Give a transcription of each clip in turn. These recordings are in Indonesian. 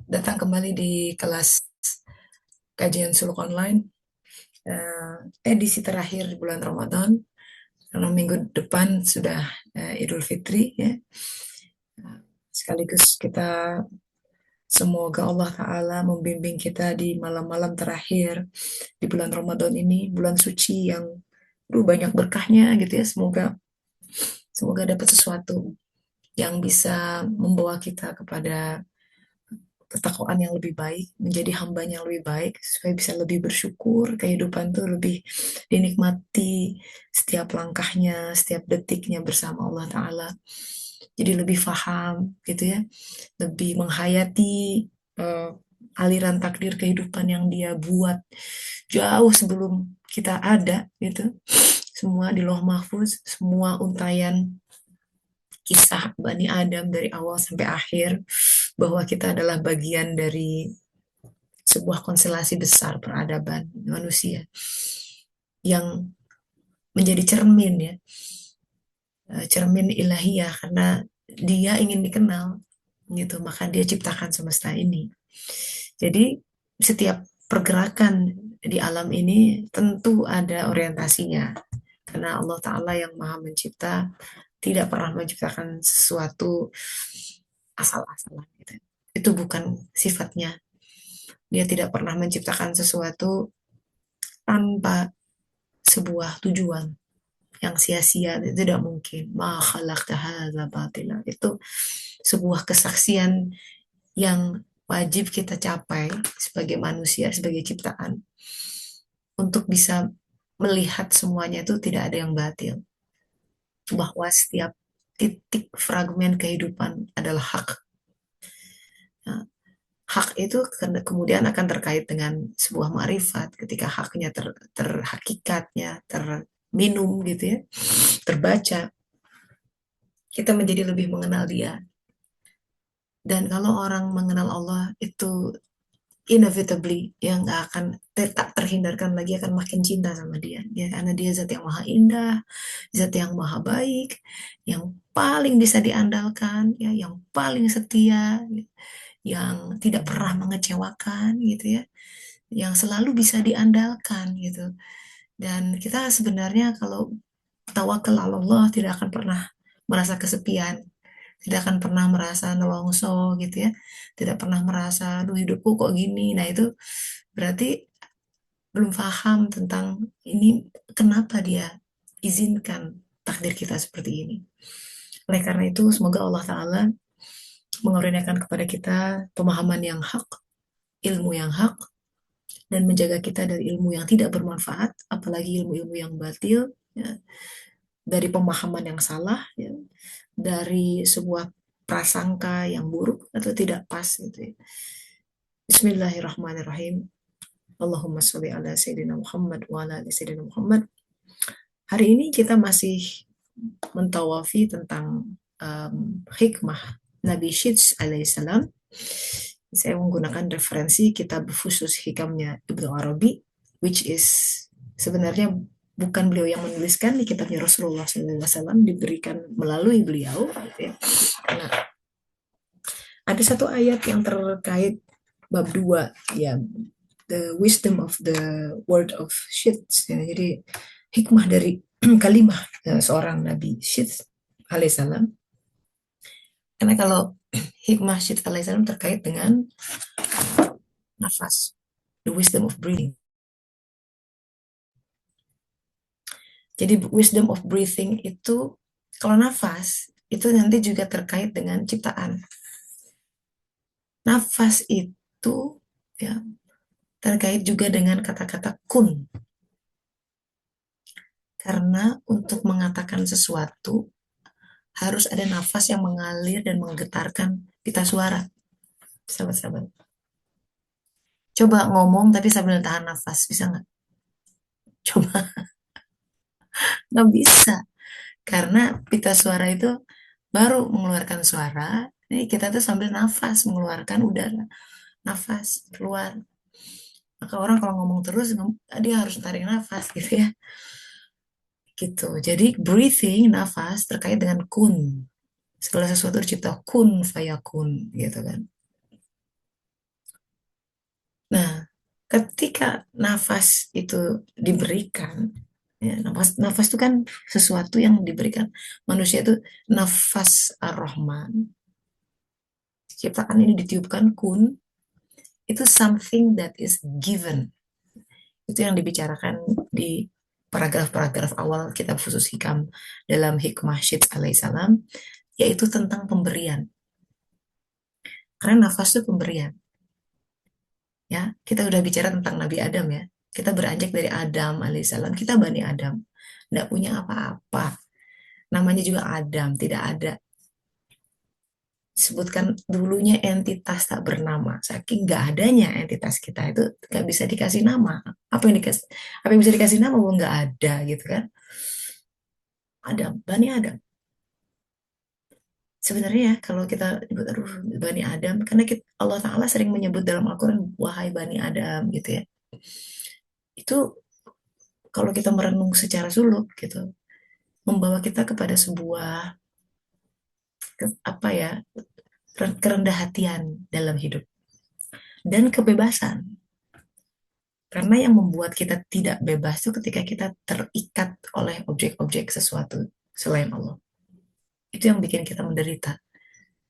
datang kembali di kelas kajian suluk online, edisi terakhir di bulan Ramadan, karena minggu depan sudah Idul Fitri ya. Sekaligus kita semoga Allah Ta'ala membimbing kita di malam-malam terakhir di bulan Ramadan ini, bulan suci yang banyak berkahnya gitu ya. Semoga semoga dapat sesuatu yang bisa membawa kita kepada ketakwaan yang lebih baik, menjadi hambanya yang lebih baik, supaya bisa lebih bersyukur, kehidupan tuh lebih dinikmati setiap langkahnya, setiap detiknya bersama Allah Ta'ala. Jadi lebih faham gitu ya, lebih menghayati eh, aliran takdir kehidupan yang dia buat jauh sebelum kita ada gitu. Semua di Lauh Mahfuz, semua untayan kisah Bani Adam dari awal sampai akhir, bahwa kita adalah bagian dari sebuah konstelasi besar peradaban manusia yang menjadi cermin ya, cermin ilahiyah, karena dia ingin dikenal gitu, maka dia ciptakan semesta ini. Jadi setiap pergerakan di alam ini tentu ada orientasinya, karena Allah Ta'ala yang maha mencipta tidak pernah menciptakan sesuatu asal-asalan gitu. Itu bukan sifatnya. Dia tidak pernah menciptakan sesuatu tanpa sebuah tujuan yang sia-sia, itu tidak mungkin. Ma khalaqta hadza batila. Itu sebuah kesaksian yang wajib kita capai sebagai manusia, sebagai ciptaan, untuk bisa melihat semuanya itu tidak ada yang batil, bahwa setiap titik fragmen kehidupan adalah hak. Nah, hak itu kemudian akan terkait dengan sebuah ma'rifat, ketika haknya terhakikatnya, terminum gitu ya, terbaca, kita menjadi lebih mengenal dia. Dan kalau orang mengenal Allah itu inevitably yang nggak akan tak terhindarkan lagi akan makin cinta sama dia ya, karena dia zat yang maha indah, zat yang maha baik, yang paling bisa diandalkan ya, yang paling setia, yang tidak pernah mengecewakan gitu ya, yang selalu bisa diandalkan gitu. Dan kita sebenarnya kalau tawakal Allah tidak akan pernah merasa kesepian, tidak akan pernah merasa nelongso gitu ya, tidak pernah merasa aduh hidupku kok gini. Nah itu berarti belum paham tentang ini, kenapa dia izinkan takdir kita seperti ini. Oleh karena itu semoga Allah Ta'ala mengurniakan kepada kita pemahaman yang hak, ilmu yang hak, dan menjaga kita dari ilmu yang tidak bermanfaat, apalagi ilmu-ilmu yang batil ya, dari pemahaman yang salah ya, dari sebuah prasangka yang buruk atau tidak pas gitu ya. Bismillahirrahmanirrahim. Allahumma sholli ala Sayyidina Muhammad wa ala ali Sayyidina Muhammad. Hari ini kita masih mentawafi tentang hikmah Nabi Syeds alaihissalam. Saya menggunakan referensi kitab Fusus Hikamnya Ibnu Arabi, which is sebenarnya bukan beliau yang menuliskan, di kitabnya Rasulullah SAW, diberikan melalui beliau gitu ya. Nah, ada satu ayat yang terkait bab 2 ya, the wisdom of the word of Syeds ya. Jadi hikmah dari kalimah seorang Nabi Syeds alaihissalam. Karena kalau hikmah Syeds alaihissalam terkait dengan nafas, the wisdom of breathing. Jadi wisdom of breathing itu, kalau nafas itu nanti juga terkait dengan ciptaan. Nafas itu ya terkait juga dengan kata-kata kun. Karena untuk mengatakan sesuatu harus ada nafas yang mengalir dan menggetarkan pita suara. Sahabat-sahabat. Coba ngomong tapi sambil tahan nafas, bisa nggak? Coba, nggak bisa. Karena pita suara itu baru mengeluarkan suara, ini kita tuh sambil nafas mengeluarkan udara, nafas keluar. Maka orang kalau ngomong terus, dia harus tarik nafas gitu ya. Gitu. Jadi breathing, nafas terkait dengan kun. Segala sesuatu tercipta kun fayakun gitu kan. ketika nafas itu diberikan, ya, nafas nafas itu kan sesuatu yang diberikan manusia itu, nafas ar-Rahman, ciptaan ini ditiupkan kun, itu something that is given. Itu yang dibicarakan di paragraf-paragraf awal kitab Fusus Hikam dalam Hikmah Syeds alaihissalam, yaitu tentang pemberian. Karena nafas itu pemberian. Ya, kita udah bicara tentang Nabi Adam ya. Kita beranjak dari Adam alaihissalam, kita Bani Adam. Nggak punya apa-apa. Namanya juga Adam, tidak ada. Sebutkan dulunya entitas tak bernama. Saking nggak adanya entitas kita itu nggak bisa dikasih nama. Apa yang bisa dikasih nama? Oh, nggak ada gitu kan. Adam, Bani Adam. Sebenarnya ya, kalau kita nyebut aduh Bani Adam, karena Allah Ta'ala sering menyebut dalam Al-Quran, wahai Bani Adam gitu ya. Itu kalau kita merenung secara suluk gitu, membawa kita kepada sebuah apa ya, kerendah hatian dalam hidup dan kebebasan. Karena yang membuat kita tidak bebas itu ketika kita terikat oleh objek-objek sesuatu selain Allah. Itu yang bikin kita menderita.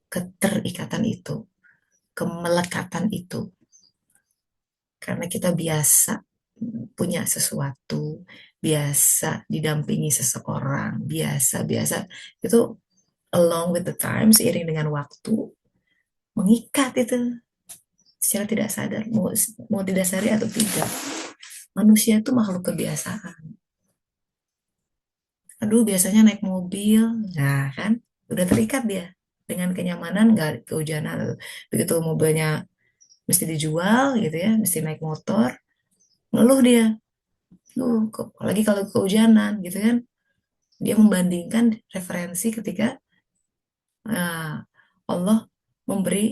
Keterikatan itu, kemelekatan itu. Karena kita biasa punya sesuatu, biasa didampingi seseorang, biasa-biasa itu along with the time, seiring dengan waktu, mengikat itu secara tidak sadar, mau didasari atau tidak. Manusia itu makhluk kebiasaan. Aduh, biasanya naik mobil, nah kan, udah terikat dia dengan kenyamanan, nggak kehujanan. Begitu mobilnya mesti dijual gitu ya, mesti naik motor, ngeluh dia. Kok, apalagi kalau kehujanan gitu kan, dia membandingkan referensi ketika Allah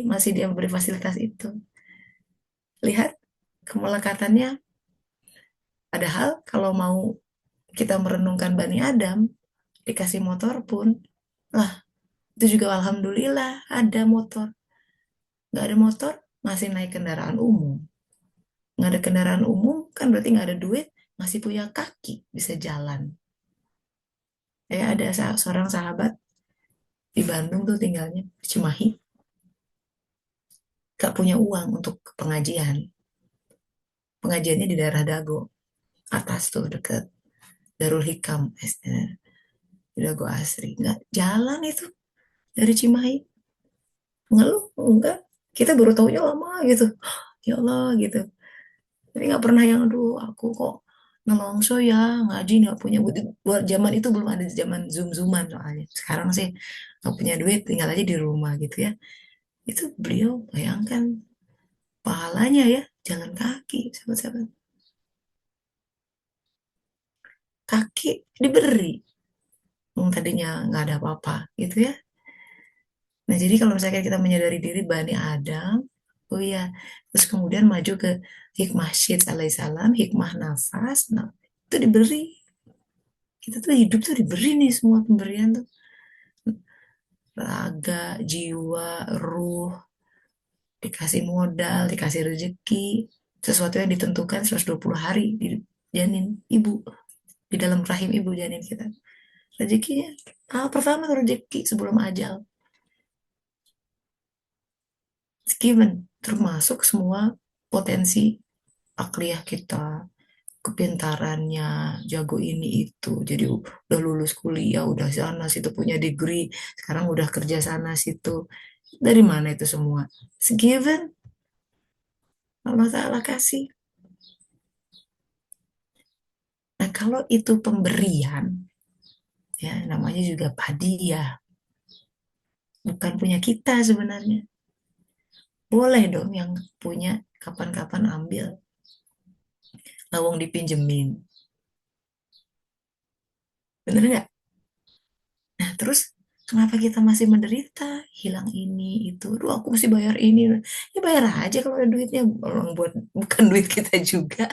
masih dia memberi fasilitas itu. Lihat kemelekatannya. Padahal kalau mau kita merenungkan Bani Adam, dikasih motor pun, lah itu juga alhamdulillah ada motor. Nggak ada motor, masih naik kendaraan umum. Nggak ada kendaraan umum, kan berarti nggak ada duit, masih punya kaki, bisa jalan. Ada seorang sahabat di Bandung tuh tinggalnya, di Cimahi, gak punya uang untuk pengajian. Pengajiannya di daerah Dago, atas tuh deket Darul Hikam, di Dago Asri. Nggak jalan itu dari Cimahi. Ngeluh, enggak. Kita baru taunya lama gitu. Ya Allah gitu. Tapi nggak pernah yang, aduh aku kok nelongso ya, ngaji nggak punya duit. Buat zaman itu belum ada zaman zoom-zooman soalnya. Sekarang sih nggak punya duit, tinggal aja di rumah gitu ya. Itu beliau bayangkan pahalanya ya, jalan kaki, sahabat-sahabat. Kaki diberi, tadinya nggak ada apa-apa gitu ya. Nah, jadi kalau misalnya kita menyadari diri Bani Adam, oh iya, terus kemudian maju ke hikmah syeds alaihissalam, hikmah nafas, nah, itu diberi. Kita tuh hidup tuh diberi nih semua pemberian tuh. Raga, jiwa, ruh, dikasih modal, dikasih rezeki, sesuatu yang ditentukan 120 hari di janin ibu, di dalam rahim ibu janin kita. Rezekinya, pertama tuh rezeki sebelum ajal. It's given, termasuk semua potensi akliyah kita, kepintarannya, jago ini itu. Jadi udah lulus kuliah, udah sana situ punya degree, sekarang udah kerja sana situ. Dari mana itu semua? It's given, Allah Ta'ala kasih. Nah, kalau itu pemberian, ya namanya juga hadiah, bukan punya kita sebenarnya. Boleh dong yang punya kapan-kapan ambil, lawang dipinjemin. Bener nggak? Nah, terus kenapa kita masih menderita? Hilang ini, itu. Duh, aku mesti bayar ini. Ya bayar aja kalau ada duitnya. Orang buat, bukan duit kita juga.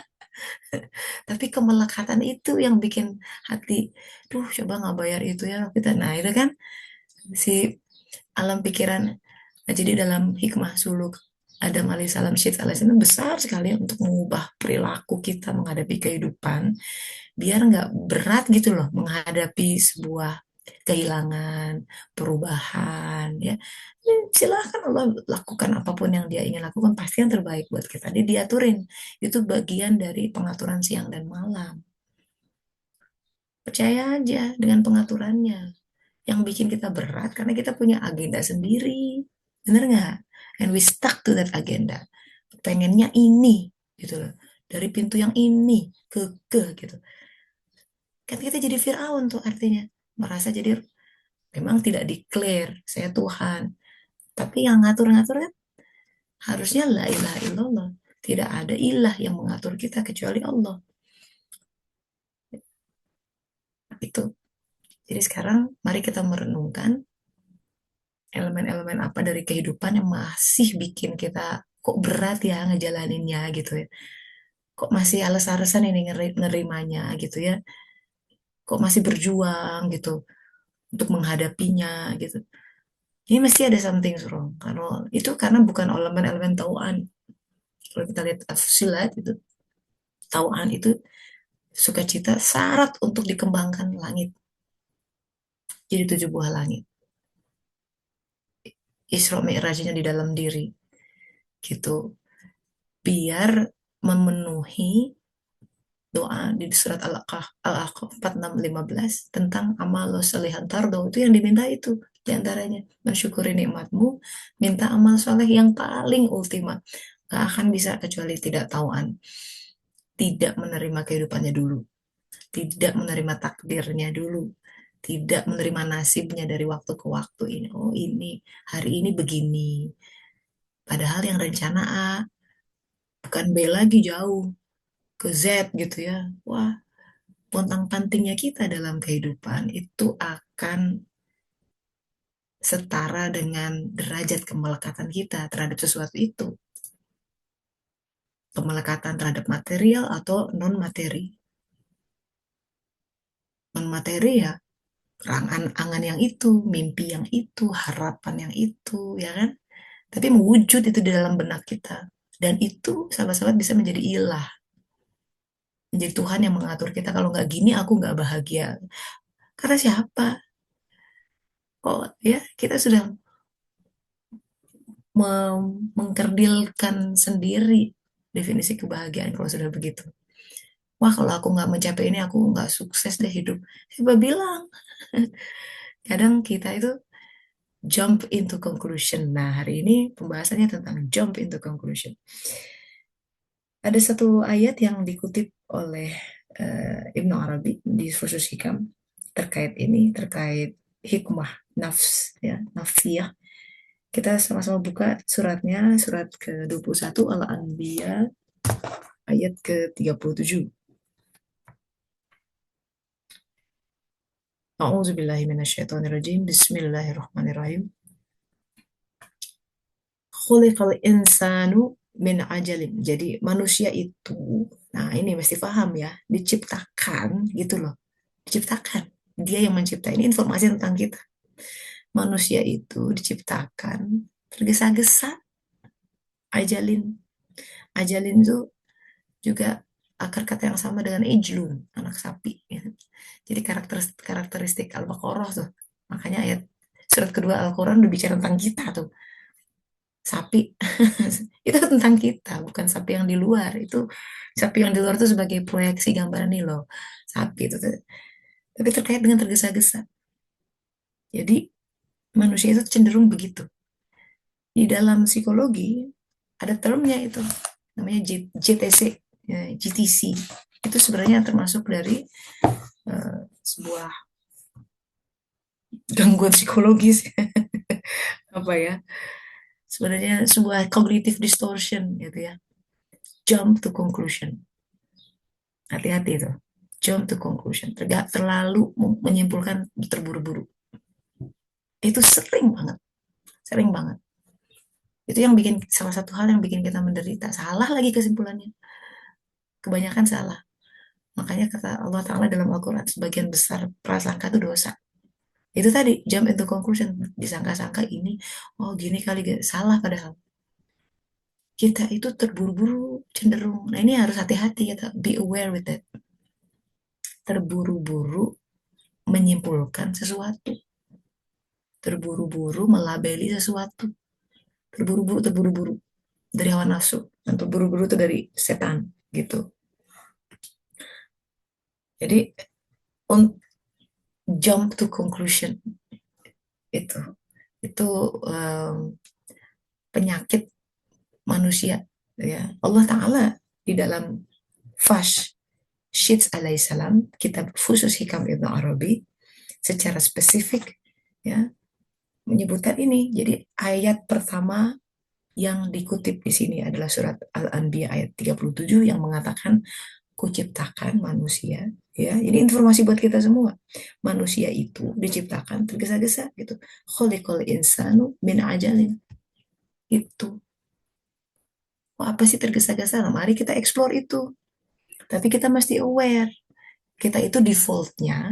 Tapi kemelekatan itu yang bikin hati, duh coba nggak bayar itu ya. Kita, nah itu kan si alam pikiran. Nah, jadi dalam hikmah suluk, Adam alaihissalam, Syed alaihissalam besar sekali untuk mengubah perilaku kita menghadapi kehidupan, biar nggak berat gitu loh menghadapi sebuah kehilangan, perubahan, ya. Silahkan Allah lakukan apapun yang dia ingin lakukan, pasti yang terbaik buat kita. Dia diaturin, itu bagian dari pengaturan siang dan malam. Percaya aja dengan pengaturannya. Yang bikin kita berat karena kita punya agenda sendiri. Bener nggak? And we stuck to that agenda. Pengennya ini, gitu loh. Dari pintu yang ini, ke gitu. Kan kita jadi Fir'aun tuh artinya. Merasa jadi, memang tidak declare, saya Tuhan. Tapi yang ngatur-ngatur kan harusnya la ilaha illallah. Tidak ada ilah yang mengatur kita kecuali Allah. Itu. Jadi sekarang mari kita merenungkan elemen-elemen apa dari kehidupan yang masih bikin kita kok berat ya ngejalaninnya gitu ya. Kok masih alas-alasan ini nerimanya gitu ya. Kok masih berjuang gitu untuk menghadapinya gitu. Ini mesti ada something wrong. Karena bukan elemen-elemen tauan. Kalau kita lihat tafsilat itu, tauan itu sukacita syarat untuk dikembangkan langit. Jadi 7 buah langit. Isra Mi'rajnya di dalam diri gitu. Biar memenuhi doa di surat Al-Aqaf 46:15 tentang amal solihan tardo, itu yang diminta itu diantaranya mensyukuri nikmatmu, minta amal soleh yang paling ultima. Gak akan bisa kecuali tidak tauan, tidak menerima kehidupannya dulu, tidak menerima takdirnya dulu, tidak menerima nasibnya dari waktu ke waktu. Ini oh ini hari ini begini, padahal yang rencana A bukan B lagi, jauh ke Z gitu ya. Wah, pontang-pantingnya kita dalam kehidupan itu akan setara dengan derajat kemelekatan kita terhadap sesuatu itu. Kemelekatan terhadap material atau non-materi. Non-materi ya, angan yang itu, mimpi yang itu, harapan yang itu, ya kan? Tapi mewujud itu di dalam benak kita. Dan itu sahabat-sahabat bisa menjadi ilah. Menjadi Tuhan yang mengatur kita. Kalau nggak gini, aku nggak bahagia. Karena siapa? Kok ya kita sudah mengkerdilkan sendiri definisi kebahagiaan kalau sudah begitu. Wah, kalau aku nggak mencapai ini, aku nggak sukses deh hidup. Siapa bilang? Kadang kita itu jump into conclusion. Nah, hari ini pembahasannya tentang jump into conclusion. Ada satu ayat yang dikutip oleh Ibnu Arabi di Fusus Hikam terkait ini, terkait hikmah nafs, ya, nafsiyah. Kita sama-sama buka suratnya, surat ke-21 Al-Anbiya ayat ke-37. A'udzubillahi minasyaitonirrajim. Bismillahirrahmanirrahim. Khuliqal insanu min ajalin. Jadi manusia itu, nah ini mesti paham ya, diciptakan gitu loh. Diciptakan. Dia yang mencipta. Ini informasi tentang kita. Manusia itu diciptakan tergesa-gesa, ajalin. Ajalin itu juga akar kata yang sama dengan ijlun, anak sapi. Ya. Jadi karakteristik Al-Baqarah tuh. Makanya ayat surat kedua Al-Quran udah bicara tentang kita tuh. Sapi. Itu tentang kita, bukan sapi yang di luar. Itu sapi yang di luar itu sebagai proyeksi gambaran nih loh. Sapi itu. Tapi terkait dengan tergesa-gesa. Jadi manusia itu cenderung begitu. Di dalam psikologi ada termnya itu. Namanya JTC, ya, GTC. Itu sebenarnya termasuk dari sebuah gangguan psikologis. Apa ya? Sebenarnya sebuah cognitive distortion gitu ya. Jump to conclusion. Hati-hati itu. Jump to conclusion. Terlalu menyimpulkan terburu-buru. Itu sering banget. Sering banget. Itu yang bikin, salah satu hal yang bikin kita menderita. Salah lagi kesimpulannya. Kebanyakan salah. Makanya kata Allah Ta'ala dalam Al-Quran, sebagian besar prasangka itu dosa. Itu tadi, jump into conclusion. Disangka-sangka ini, oh gini kali, salah padahal. kita itu terburu-buru cenderung. Nah ini harus hati-hati kita, be aware with it. Terburu-buru menyimpulkan sesuatu, terburu-buru melabeli sesuatu, terburu-buru dari hawa nafsu, dan terburu-buru itu dari setan gitu. Jadi on jump to conclusion itu itu um, penyakit manusia ya. Allah Taala di dalam Fash Shits alaihissalam, kitab khusus Hikam Ibnu Arabi, secara spesifik ya menyebutkan ini. Jadi ayat pertama yang dikutip di sini adalah surat Al-Anbiya ayat 37 yang mengatakan kuciptakan manusia ya. Ini informasi buat kita semua. Manusia itu diciptakan tergesa-gesa gitu. Khuliqal insanu min ajalin. Itu. Oh, apa sih tergesa-gesa? Nah, mari kita explore itu. Tapi kita mesti aware. Kita itu defaultnya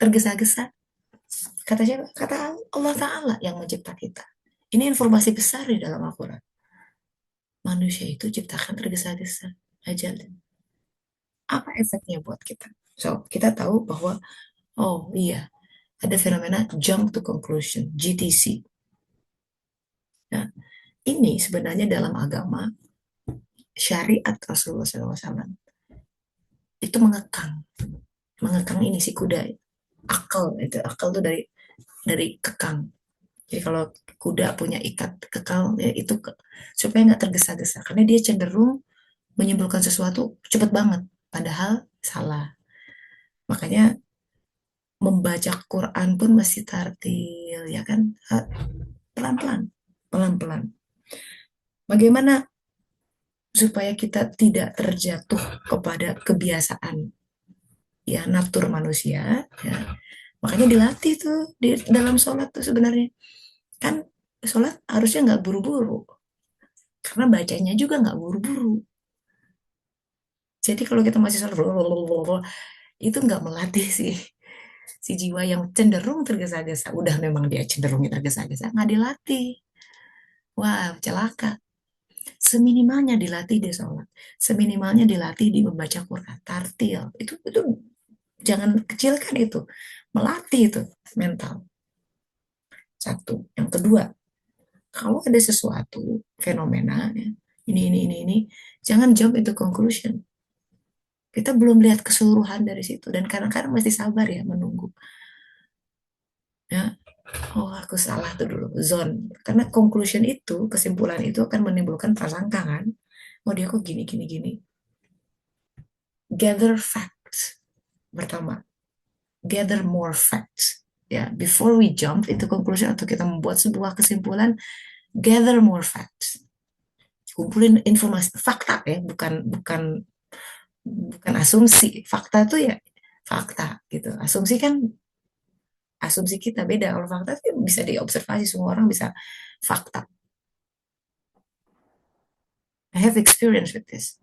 tergesa-gesa. Kata siapa? Kata Allah Ta'ala yang mencipta kita. Ini informasi besar di dalam Al-Quran. Manusia itu ciptakan tergesa-gesa. Ajalin. Apa efeknya buat kita? So, kita tahu bahwa, oh iya, ada fenomena jump to conclusion, GTC. Nah, ini sebenarnya dalam agama, syariat Rasulullah SAW itu mengekang ini si kuda. Akal itu, akal itu dari kekang. Jadi kalau kuda punya ikat kekal, ya itu supaya nggak tergesa-gesa, karena dia cenderung menyimpulkan sesuatu cepat banget, padahal salah. Makanya membaca Quran pun mesti tartil, ya kan? Pelan-pelan, pelan-pelan. Bagaimana supaya kita tidak terjatuh kepada kebiasaan ya natur manusia ya. Makanya dilatih tuh di dalam sholat tuh sebenarnya kan sholat harusnya nggak buru-buru karena bacanya juga nggak buru-buru. Jadi kalau kita masih sholat itu nggak melatih sih si jiwa yang cenderung tergesa-gesa. Udah memang dia cenderung tergesa-gesa, nggak dilatih. Wah, celaka. Seminimalnya dilatih di sholat, seminimalnya dilatih di membaca Quran, tartil. Itu jangan kecilkan itu, melatih itu mental. Satu. Yang kedua, kalau ada sesuatu fenomena ya, ini, jangan jump into conclusion. Kita belum lihat keseluruhan dari situ dan kadang-kadang mesti sabar ya menunggu. Ya, oh aku salah tuh dulu, zone. Karena conclusion itu, kesimpulan itu akan menimbulkan prasangka kan. Oh dia kok gini. Gather facts pertama, gather more facts. Ya, before we jump into conclusion atau kita membuat sebuah kesimpulan, gather more facts. Kumpulin informasi, fakta ya, bukan bukan bukan asumsi. Fakta itu ya fakta gitu. Asumsi kan asumsi kita beda. Kalau fakta itu bisa diobservasi, semua orang bisa fakta. I have experience with this.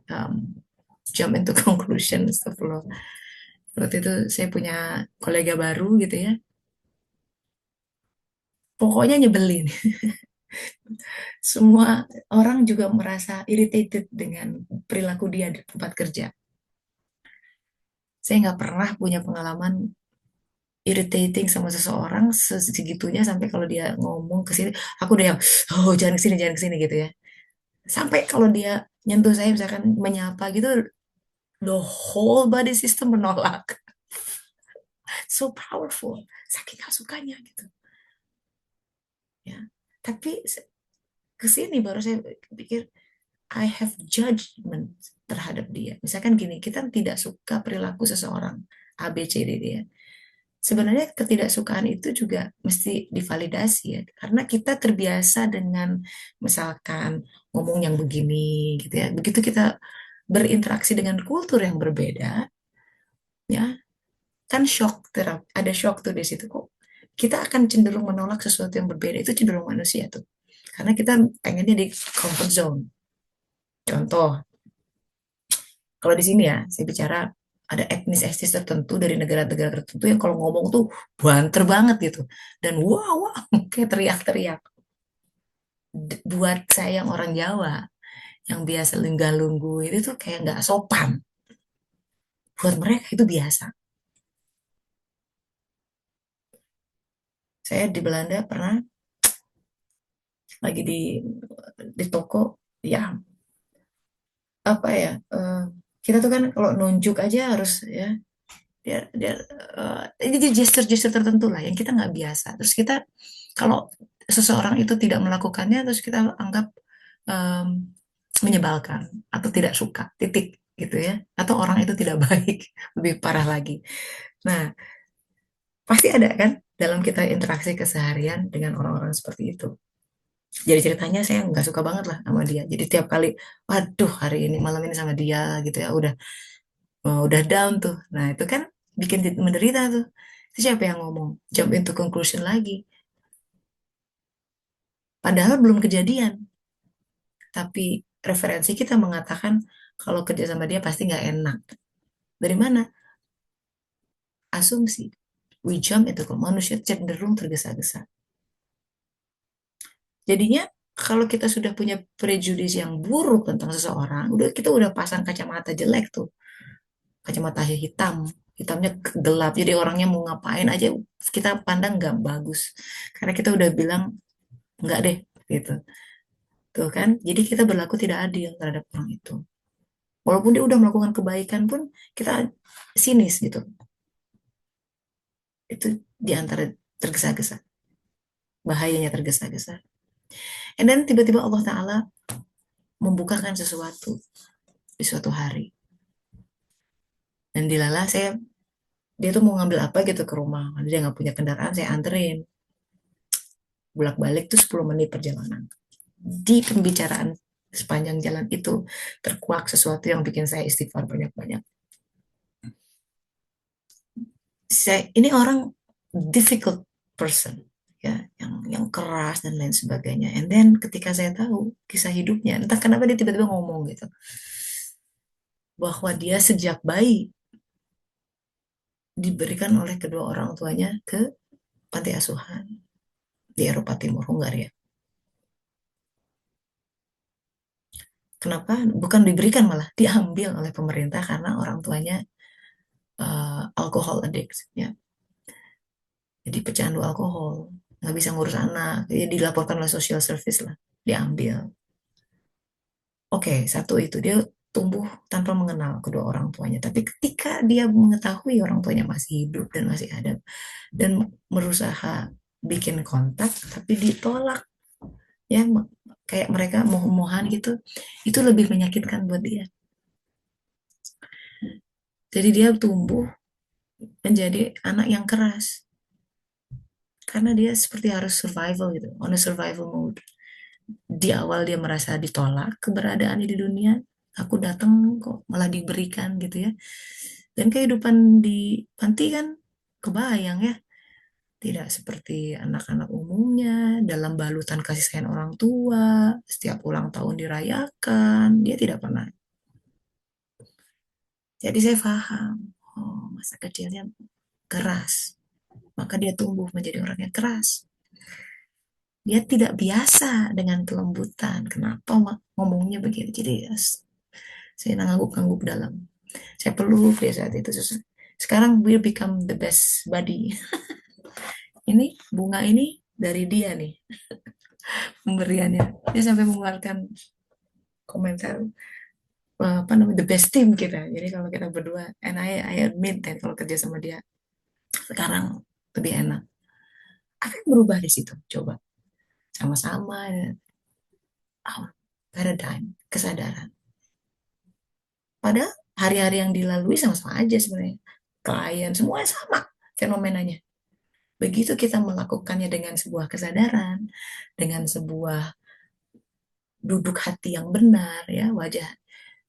Jump into conclusion, astagfirullah. Waktu itu saya punya kolega baru gitu ya. Pokoknya nyebelin. Semua orang juga merasa irritated dengan perilaku dia di tempat kerja. Saya nggak pernah punya pengalaman irritating sama seseorang segitunya sampai kalau dia ngomong ke sini, aku udah yang, oh jangan ke sini gitu ya. Sampai kalau dia nyentuh saya misalkan menyapa gitu, the whole body system menolak. So powerful, saking gak sukanya gitu ya. Tapi ke sini baru saya pikir I have judgment terhadap dia. Misalkan gini, kita tidak suka perilaku seseorang A, B, C, D, dia. Sebenarnya ketidaksukaan itu juga mesti divalidasi ya, karena kita terbiasa dengan misalkan ngomong yang begini gitu ya. Begitu kita berinteraksi dengan kultur yang berbeda, ya kan shock terapi, ada shock tuh di situ kok. Kita akan cenderung menolak sesuatu yang berbeda, itu cenderung manusia tuh. Karena kita pengennya di comfort zone. Contoh, kalau di sini ya, saya bicara ada etnis-etnis tertentu dari negara-negara tertentu yang kalau ngomong tuh banter banget gitu. Dan wah, wah, kayak teriak-teriak. Buat saya yang orang Jawa, yang biasa lungga-lunggu itu tuh kayak nggak sopan. Buat mereka itu biasa. Saya di Belanda pernah lagi di toko, ya apa ya, kita tuh kan kalau nunjuk aja harus ya, dia dia ini gesture-gesture tertentu lah yang kita nggak biasa. Terus kita kalau seseorang itu tidak melakukannya, terus kita anggap em, menyebalkan atau tidak suka, titik gitu ya. Atau orang itu tidak baik, lebih parah lagi. Nah, pasti ada kan dalam kita interaksi keseharian dengan orang-orang seperti itu. Jadi ceritanya saya nggak suka banget lah sama dia. Jadi tiap kali, waduh hari ini malam ini sama dia gitu ya, udah down tuh. Nah itu kan bikin menderita tuh. Itu siapa yang ngomong? Jump into conclusion lagi. Padahal belum kejadian. Tapi referensi kita mengatakan kalau kerja sama dia pasti nggak enak. Dari mana? Asumsi. We jump into manusia cenderung tergesa-gesa. Jadinya kalau kita sudah punya prejudis yang buruk tentang seseorang, kita udah pasang kacamata jelek tuh, kacamata hitam, hitamnya gelap. Jadi orangnya mau ngapain aja kita pandang nggak bagus, karena kita udah bilang nggak deh, gitu. Tuh kan, jadi kita berlaku tidak adil terhadap orang itu. Walaupun dia udah melakukan kebaikan pun kita sinis gitu. Itu diantara tergesa-gesa, bahayanya tergesa-gesa. And then tiba-tiba Allah Ta'ala membukakan sesuatu di suatu hari. Dan dilala dia tuh mau ngambil apa gitu ke rumah. Dia nggak punya kendaraan, saya anterin. Bolak-balik tuh 10 menit perjalanan. Di pembicaraan sepanjang jalan itu terkuak sesuatu yang bikin saya istighfar banyak-banyak. Ini orang difficult person, ya, yang keras dan lain sebagainya. And then ketika saya tahu kisah hidupnya, entah kenapa dia tiba-tiba ngomong gitu, bahwa dia sejak bayi diberikan oleh kedua orang tuanya ke panti asuhan di Eropa Timur, Hungaria. Kenapa? Bukan diberikan, malah diambil oleh pemerintah karena orang tuanya alkohol addict, ya. Jadi pecandu alkohol, nggak bisa ngurus anak, jadi dilaporkan oleh social service lah, diambil. Oke, satu itu dia tumbuh tanpa mengenal kedua orang tuanya. Tapi ketika dia mengetahui orang tuanya masih hidup dan masih ada dan berusaha bikin kontak, tapi ditolak, ya, kayak mereka mohon-mohon gitu, itu lebih menyakitkan buat dia. Jadi dia tumbuh menjadi anak yang keras karena dia seperti harus survival gitu, on a survival mode. Di awal dia merasa ditolak keberadaannya di dunia, aku datang kok malah diberikan gitu ya. Dan kehidupan di panti kan kebayang ya, tidak seperti anak-anak umumnya dalam balutan kasih sayang orang tua, setiap ulang tahun dirayakan, dia tidak pernah. Jadi saya paham, oh masa kecilnya keras, maka dia tumbuh menjadi orang yang keras. Dia tidak biasa dengan kelembutan. Kenapa ngomongnya begitu? Jadi saya ngangguk-ngangguk dalam. Saya peluk dia saat itu. Sekarang we become the best buddy. Ini bunga ini dari dia nih pemberiannya. Dia sampai mengeluarkan komentar, apa namanya, the best team kita. Jadi kalau kita berdua, and I admit that kalau kerja sama dia sekarang lebih enak. Apa yang berubah di situ? Coba sama-sama oh, paradigm, kesadaran. Padahal hari-hari yang dilalui sama-sama aja sebenarnya. Klien semuanya sama fenomenanya. Begitu kita melakukannya dengan sebuah kesadaran, dengan sebuah duduk hati yang benar, ya, wajah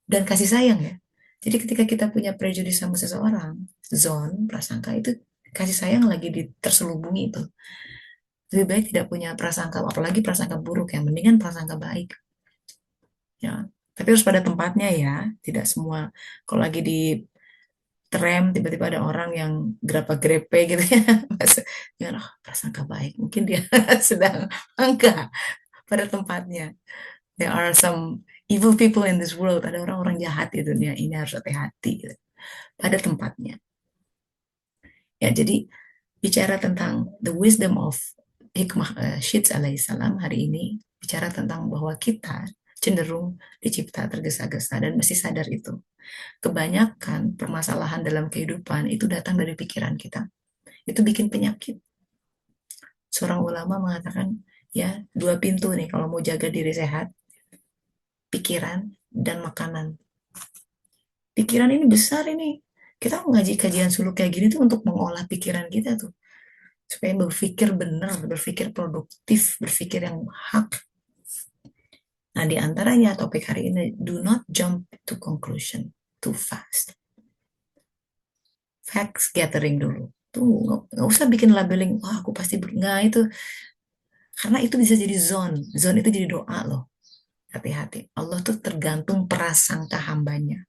dan kasih sayang, ya. Jadi ketika kita punya prejudice sama seseorang, zone, prasangka itu kasih sayang lagi terselubungi itu. Lebih baik tidak punya prasangka, apalagi prasangka buruk, yang mendingan prasangka baik, ya. Tapi harus pada tempatnya ya, tidak semua. Kalau lagi di tram tiba-tiba ada orang yang grepe gitu ya, ya oh, prasangka baik, mungkin dia sedang enggak pada tempatnya. There are some evil people in this world, ada orang-orang jahat di dunia ini, harus hati-hati gitu. Pada tempatnya. Ya, jadi bicara tentang the wisdom of hikmah Syeds alaihissalam hari ini, bicara tentang bahwa kita cenderung dicipta tergesa-gesa dan mesti sadar itu. Kebanyakan permasalahan dalam kehidupan itu datang dari pikiran kita. Itu bikin penyakit. Seorang ulama mengatakan, ya, dua pintu nih kalau mau jaga diri sehat, pikiran dan makanan. Pikiran ini besar ini. Kita ngaji kajian suluk kayak gini tuh untuk mengolah pikiran kita tuh. Supaya berpikir benar, berpikir produktif, berpikir yang hak. Nah, di antaranya topik hari ini, do not jump to conclusion too fast. Facts gathering dulu. Tuh, nggak usah bikin labeling, wah aku pasti nggak itu. Karena itu bisa jadi zone. Zone itu jadi doa loh. Hati-hati. Allah tuh tergantung prasangka hambanya.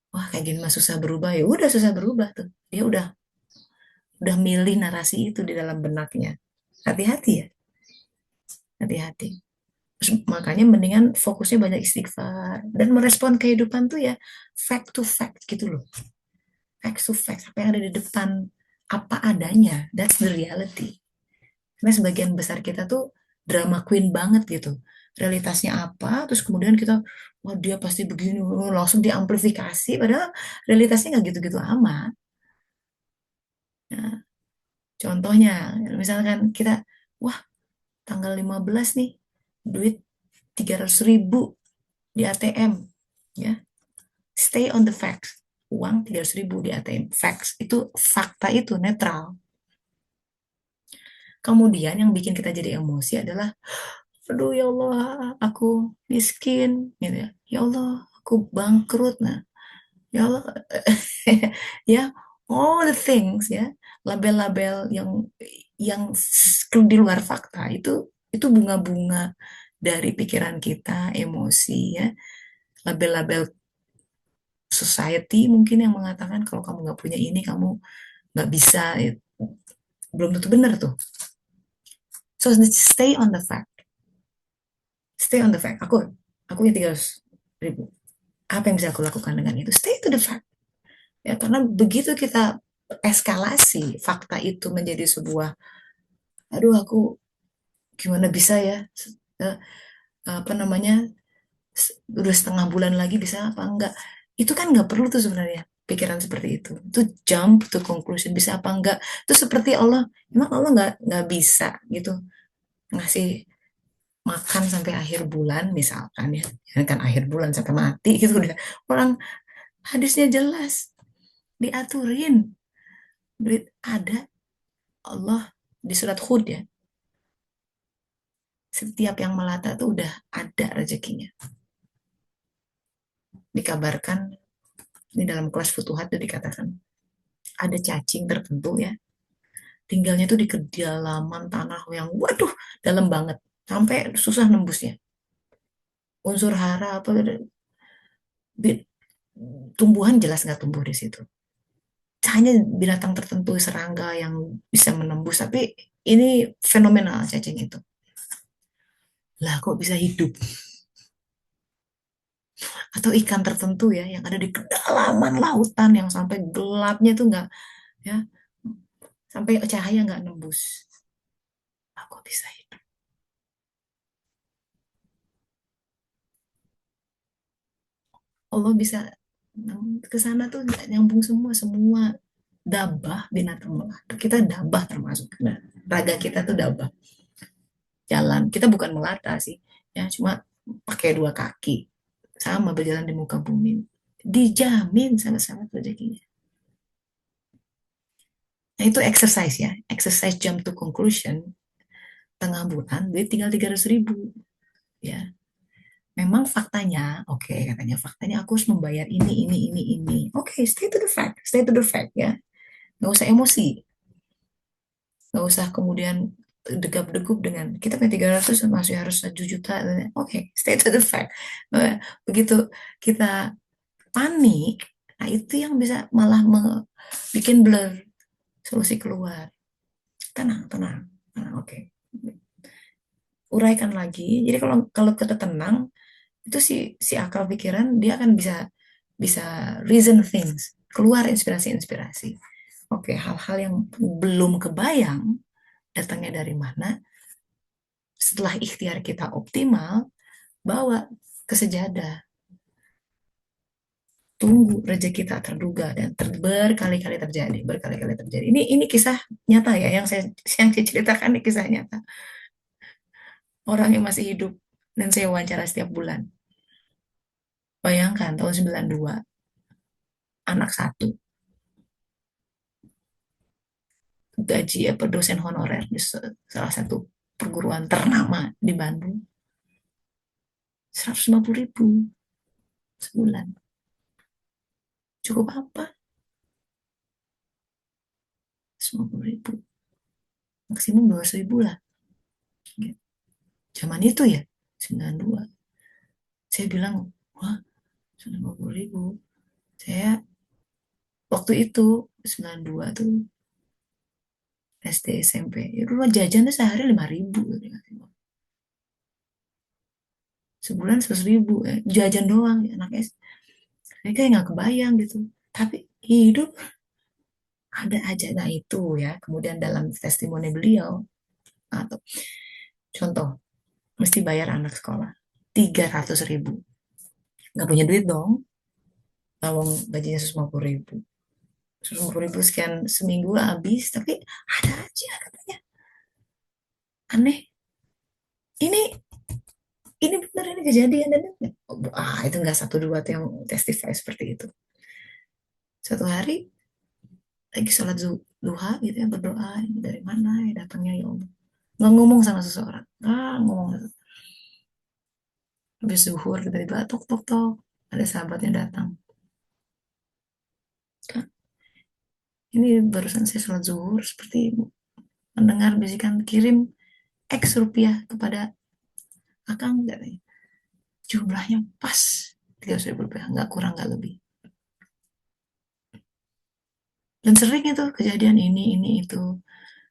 Wah, kayak gini mah susah berubah. Ya udah susah berubah tuh. Dia udah milih narasi itu di dalam benaknya. Hati-hati ya, hati-hati. Terus makanya mendingan fokusnya banyak istighfar dan merespon kehidupan tuh ya fact to fact gitu loh. Fact to fact, apa yang ada di depan, apa adanya. That's the reality. Karena sebagian besar kita tuh drama queen banget gitu. Realitasnya apa, terus kemudian kita, wah dia pasti begini, langsung diamplifikasi, padahal realitasnya nggak gitu-gitu amat. Nah, contohnya, misalkan kita, wah tanggal 15 nih, duit 300.000 di ATM, ya. Stay on the facts. Uang 300.000 di ATM. Facts. Itu fakta itu netral. Kemudian yang bikin kita jadi emosi adalah, aduh ya Allah, aku miskin, gitu ya. Ya Allah, aku bangkrut. Nah, ya Allah, ya, all the things ya, label-label yang di luar fakta itu bunga-bunga dari pikiran kita, emosi ya, label-label society mungkin yang mengatakan kalau kamu nggak punya ini kamu nggak bisa. Belum tentu benar tuh. So stay on the fact, stay on the fact. Aku punya 300.000. Apa yang bisa aku lakukan dengan itu? Stay to the fact. Ya, karena begitu kita eskalasi fakta itu menjadi sebuah, aduh aku gimana bisa ya, eh, apa namanya, udah setengah bulan lagi bisa apa enggak, itu kan nggak perlu tuh sebenarnya pikiran seperti itu jump to conclusion bisa apa enggak. Itu seperti Allah, emang Allah nggak bisa gitu ngasih makan sampai akhir bulan misalkan ya. Ya kan akhir bulan sampai mati gitu udah orang, hadisnya jelas diaturin duit ada. Allah di surat Hud ya, setiap yang melata tuh udah ada rezekinya. Dikabarkan ini dalam kelas Futuhat itu dikatakan ada cacing tertentu ya, tinggalnya tuh di kedalaman tanah yang waduh dalam banget sampai susah nembusnya. Unsur hara apa tumbuhan jelas nggak tumbuh di situ. Hanya binatang tertentu serangga yang bisa menembus, tapi ini fenomenal cacing itu. Lah kok bisa hidup? Atau ikan tertentu ya yang ada di kedalaman lautan yang sampai gelapnya itu nggak, ya, sampai cahaya nggak nembus. Lah kok bisa hidup? Allah bisa ke sana tuh nyambung semua semua dabah binatang melata. Kita dabah termasuk. Nah, raga kita tuh dabah. Jalan. Kita bukan melata sih. Ya, cuma pakai dua kaki. Sama berjalan di muka bumi. Dijamin sangat-sangat rezekinya. Nah, itu exercise ya. Exercise jump to conclusion. Tengah bulan, duit tinggal 300.000. Ya, memang faktanya, oke, katanya faktanya aku harus membayar ini. Oke, stay to the fact. Stay to the fact ya. Nggak usah emosi. Nggak usah kemudian degap-degup dengan kita punya 300 masih harus 1 juta. Oke, stay to the fact. Begitu kita panik, nah itu yang bisa malah bikin blur solusi keluar. Tenang, tenang, tenang, oke. Uraikan lagi. Jadi kalau kalau kita tenang, itu si si akal pikiran dia akan bisa bisa reason things, keluar inspirasi-inspirasi. Oke, hal-hal yang belum kebayang datangnya dari mana, setelah ikhtiar kita optimal, bawa ke sejadah. Tunggu rezeki tak terduga dan berkali-kali terjadi, berkali-kali terjadi. Ini kisah nyata ya, yang saya ceritakan ini kisah nyata. Orang yang masih hidup dan saya wawancara setiap bulan. Bayangkan tahun 92, anak satu, gaji apa dosen honorer di salah satu perguruan ternama di Bandung, 150.000 sebulan. Cukup apa? 150.000. Maksimum 200.000 lah. Gitu. Zaman itu ya, 92. Saya bilang, wah, 150.000. Saya waktu itu 92 tuh SD SMP. Ya dulu jajan tuh sehari 5.000. Sebulan 100.000. Jajan doang ya, anak SD. Saya kayak nggak kebayang gitu. Tapi hidup ada aja. Nah itu ya. Kemudian dalam testimoni beliau, atau contoh, mesti bayar anak sekolah 300.000. Nggak punya duit dong. Lawang gajinya 150.000. 150.000 sekian seminggu habis. Tapi ada aja katanya. Aneh. Ini ini benar ini kejadian dan itu nggak satu dua tuh yang testify seperti itu. Satu hari lagi sholat duha gitu ya berdoa, dari mana ya datangnya ya Allah. Nggak ngomong sama seseorang. Nggak ngomong. Habis zuhur tiba-tiba tok tok tok. Ada sahabatnya datang. Kak, ini barusan saya sholat zuhur seperti mendengar bisikan kirim X rupiah kepada Akang katanya. Jumlahnya pas 300.000 rupiah, nggak kurang nggak lebih. Dan sering itu kejadian ini itu.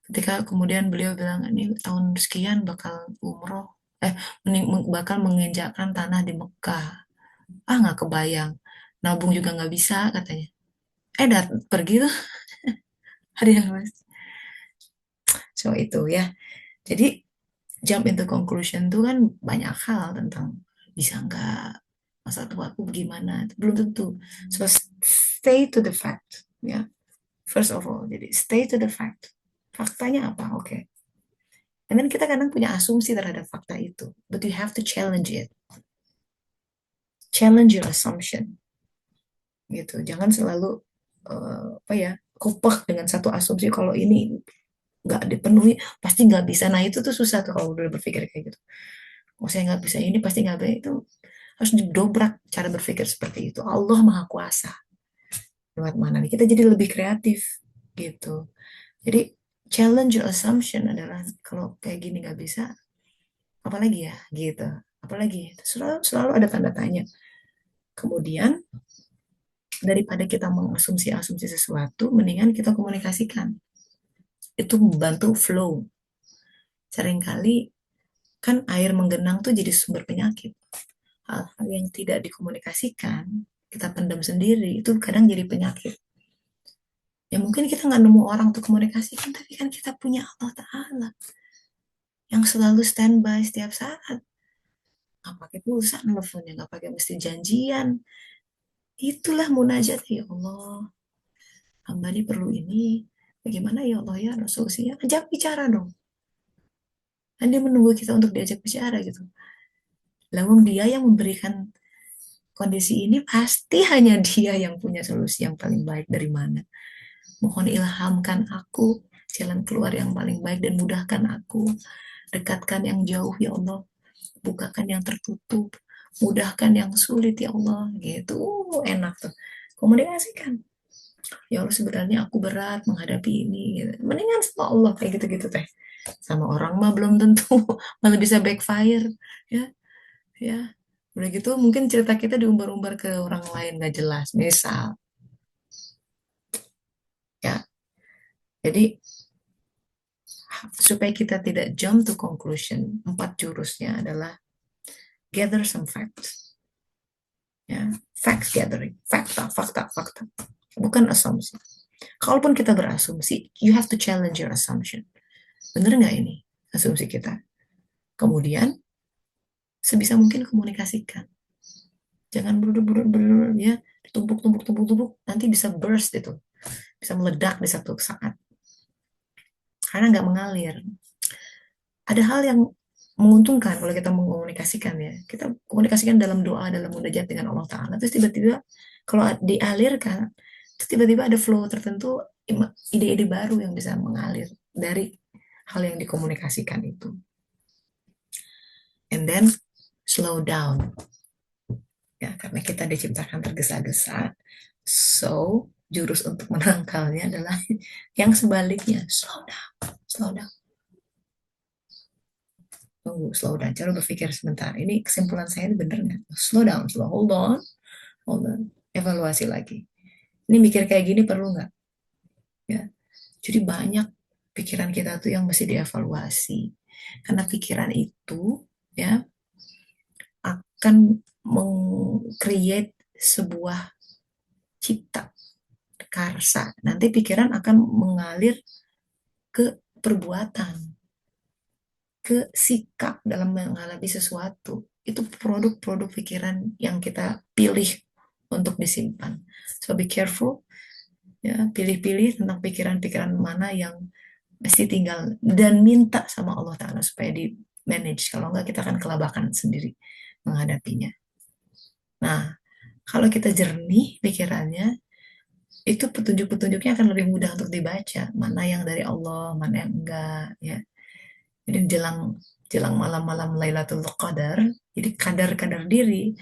Ketika kemudian beliau bilang ini tahun sekian bakal umroh, eh bakal menginjakkan tanah di Mekah. Ah nggak kebayang, nabung juga nggak bisa katanya. Pergi tuh hari yang mas. So itu ya. Jadi jump into conclusion tuh kan banyak hal tentang bisa nggak, masa tua aku gimana, belum tentu. So stay to the fact ya. First of all, jadi stay to the fact. Faktanya apa? Oke. Dan kan kita kadang punya asumsi terhadap fakta itu, but you have to challenge it, challenge your assumption, gitu. Jangan selalu apa ya, kopeh dengan satu asumsi kalau ini nggak dipenuhi pasti nggak bisa. Nah itu tuh susah tuh kalau udah berpikir kayak gitu. Oh saya nggak bisa ini pasti nggak bisa itu, harus didobrak cara berpikir seperti itu. Allah Maha Kuasa. Lewat mana nih? Kita jadi lebih kreatif gitu. Jadi challenge your assumption adalah kalau kayak gini nggak bisa, apalagi ya gitu. Apalagi selalu selalu ada tanda tanya. Kemudian daripada kita mengasumsi-asumsi sesuatu, mendingan kita komunikasikan. Itu membantu flow. Seringkali kan air menggenang tuh jadi sumber penyakit. Hal-hal yang tidak dikomunikasikan, kita pendam sendiri, itu kadang jadi penyakit. Ya mungkin kita nggak nemu orang untuk komunikasikan, tapi kan kita punya Allah Ta'ala yang selalu standby setiap saat. Nggak pakai pulsa nelfonnya, nggak pakai mesti janjian. Itulah munajat, ya Allah. Hamba ini perlu ini. Bagaimana ya Allah ya solusinya? Ajak bicara dong. Dan dia menunggu kita untuk diajak bicara gitu. Lalu dia yang memberikan kondisi ini pasti hanya dia yang punya solusi yang paling baik dari mana. Mohon ilhamkan aku jalan keluar yang paling baik dan mudahkan aku. Dekatkan yang jauh ya Allah. Bukakan yang tertutup. Mudahkan yang sulit ya Allah. Gitu. Enak tuh. Komunikasikan. Ya Allah sebenarnya aku berat menghadapi ini. Gitu. Mendingan sama Allah kayak gitu-gitu teh. Sama orang mah belum tentu. Malah bisa backfire. Ya, ya. Udah gitu mungkin cerita kita diumbar-umbar ke orang lain gak jelas. Misal. Ya, jadi supaya kita tidak jump to conclusion, empat jurusnya adalah gather some facts. Ya, facts gathering, fakta, fakta, fakta, bukan asumsi. Kalaupun kita berasumsi, you have to challenge your assumption. Bener nggak ini asumsi kita? Kemudian sebisa mungkin komunikasikan. Jangan buru-buru ya, ditumpuk-tumpuk-tumpuk-tumpuk, nanti bisa burst itu, bisa meledak di satu saat karena nggak mengalir. Ada hal yang menguntungkan kalau kita mengkomunikasikan ya. Kita komunikasikan dalam doa, dalam munajat dengan Allah Ta'ala. Terus tiba-tiba kalau dialirkan, terus tiba-tiba ada flow tertentu, ide-ide baru yang bisa mengalir dari hal yang dikomunikasikan itu. And then slow down. Ya, karena kita diciptakan tergesa-gesa. So, jurus untuk menangkalnya adalah yang sebaliknya. Slow down, slow down. Tunggu, slow down. Coba berpikir sebentar. Ini kesimpulan saya ini bener nggak? Slow down, slow. Hold on. Evaluasi lagi. Ini mikir kayak gini perlu nggak? Ya. Jadi banyak pikiran kita tuh yang mesti dievaluasi. Karena pikiran itu ya akan meng-create sebuah cipta karsa. Nanti pikiran akan mengalir ke perbuatan, ke sikap dalam menghadapi sesuatu. Itu produk-produk pikiran yang kita pilih untuk disimpan. So be careful, ya, pilih-pilih tentang pikiran-pikiran mana yang mesti tinggal dan minta sama Allah Ta'ala supaya di manage. Kalau enggak kita akan kelabakan sendiri menghadapinya. Nah, kalau kita jernih pikirannya, itu petunjuk-petunjuknya akan lebih mudah untuk dibaca. Mana yang dari Allah, mana yang enggak, ya. Jadi jelang jelang malam-malam Lailatul Qadar, jadi kadar-kadar diri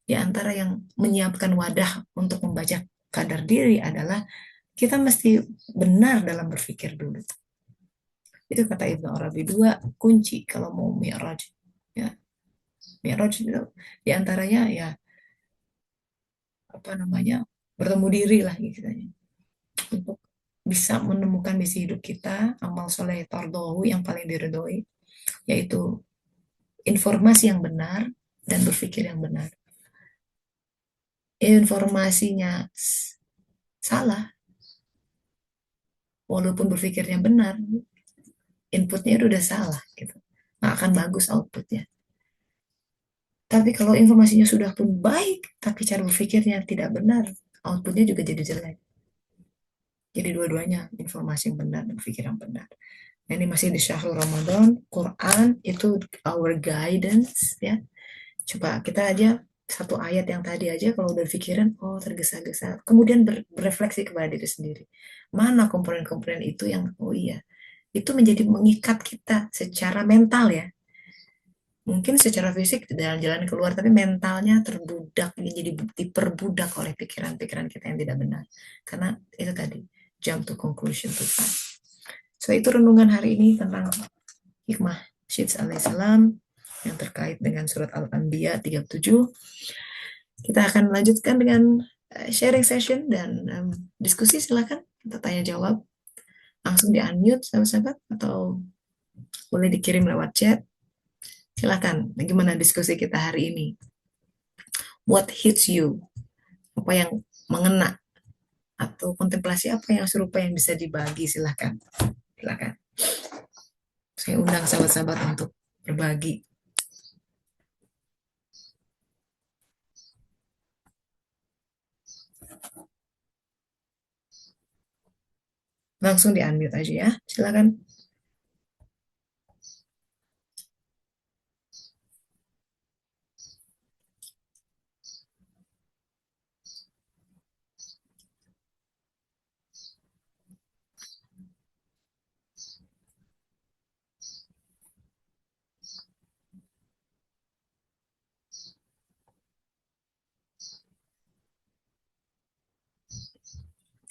di antara yang menyiapkan wadah untuk membaca kadar diri adalah kita mesti benar dalam berpikir dulu. Itu kata Ibnu Arabi, dua kunci kalau mau mi'raj. Ya, mi'raj itu di antaranya ya apa namanya? Bertemu diri lah gitu untuk bisa menemukan misi hidup kita, amal soleh tardohu yang paling diridhoi, yaitu informasi yang benar dan berpikir yang benar. Informasinya salah, walaupun berpikirnya benar, inputnya udah salah gitu. Nggak akan bagus outputnya. Tapi kalau informasinya sudah pun baik, tapi cara berpikirnya tidak benar, outputnya juga jadi jelek. Jadi dua-duanya informasi yang benar dan pikir yang benar. Nah, ini masih di Syahrul Ramadan, Quran itu our guidance ya. Coba kita aja satu ayat yang tadi aja kalau udah pikiran, oh tergesa-gesa, kemudian berefleksi kepada diri sendiri. Mana komponen-komponen itu yang, oh iya, itu menjadi mengikat kita secara mental ya. Mungkin secara fisik jalan-jalan keluar, tapi mentalnya terbudak, jadi diperbudak oleh pikiran-pikiran kita yang tidak benar. Karena itu tadi, jump to conclusion to fact. So itu renungan hari ini tentang hikmah Syeds alaihissalam yang terkait dengan surat Al-Anbiya 37. Kita akan lanjutkan dengan sharing session dan diskusi. Silakan kita tanya jawab langsung di unmute sahabat-sahabat atau boleh dikirim lewat chat. Silakan, bagaimana diskusi kita hari ini? What hits you? Apa yang mengena? Atau kontemplasi apa yang serupa yang bisa dibagi? Silakan, silakan. Saya undang sahabat-sahabat untuk berbagi. Langsung di unmute aja ya, silakan.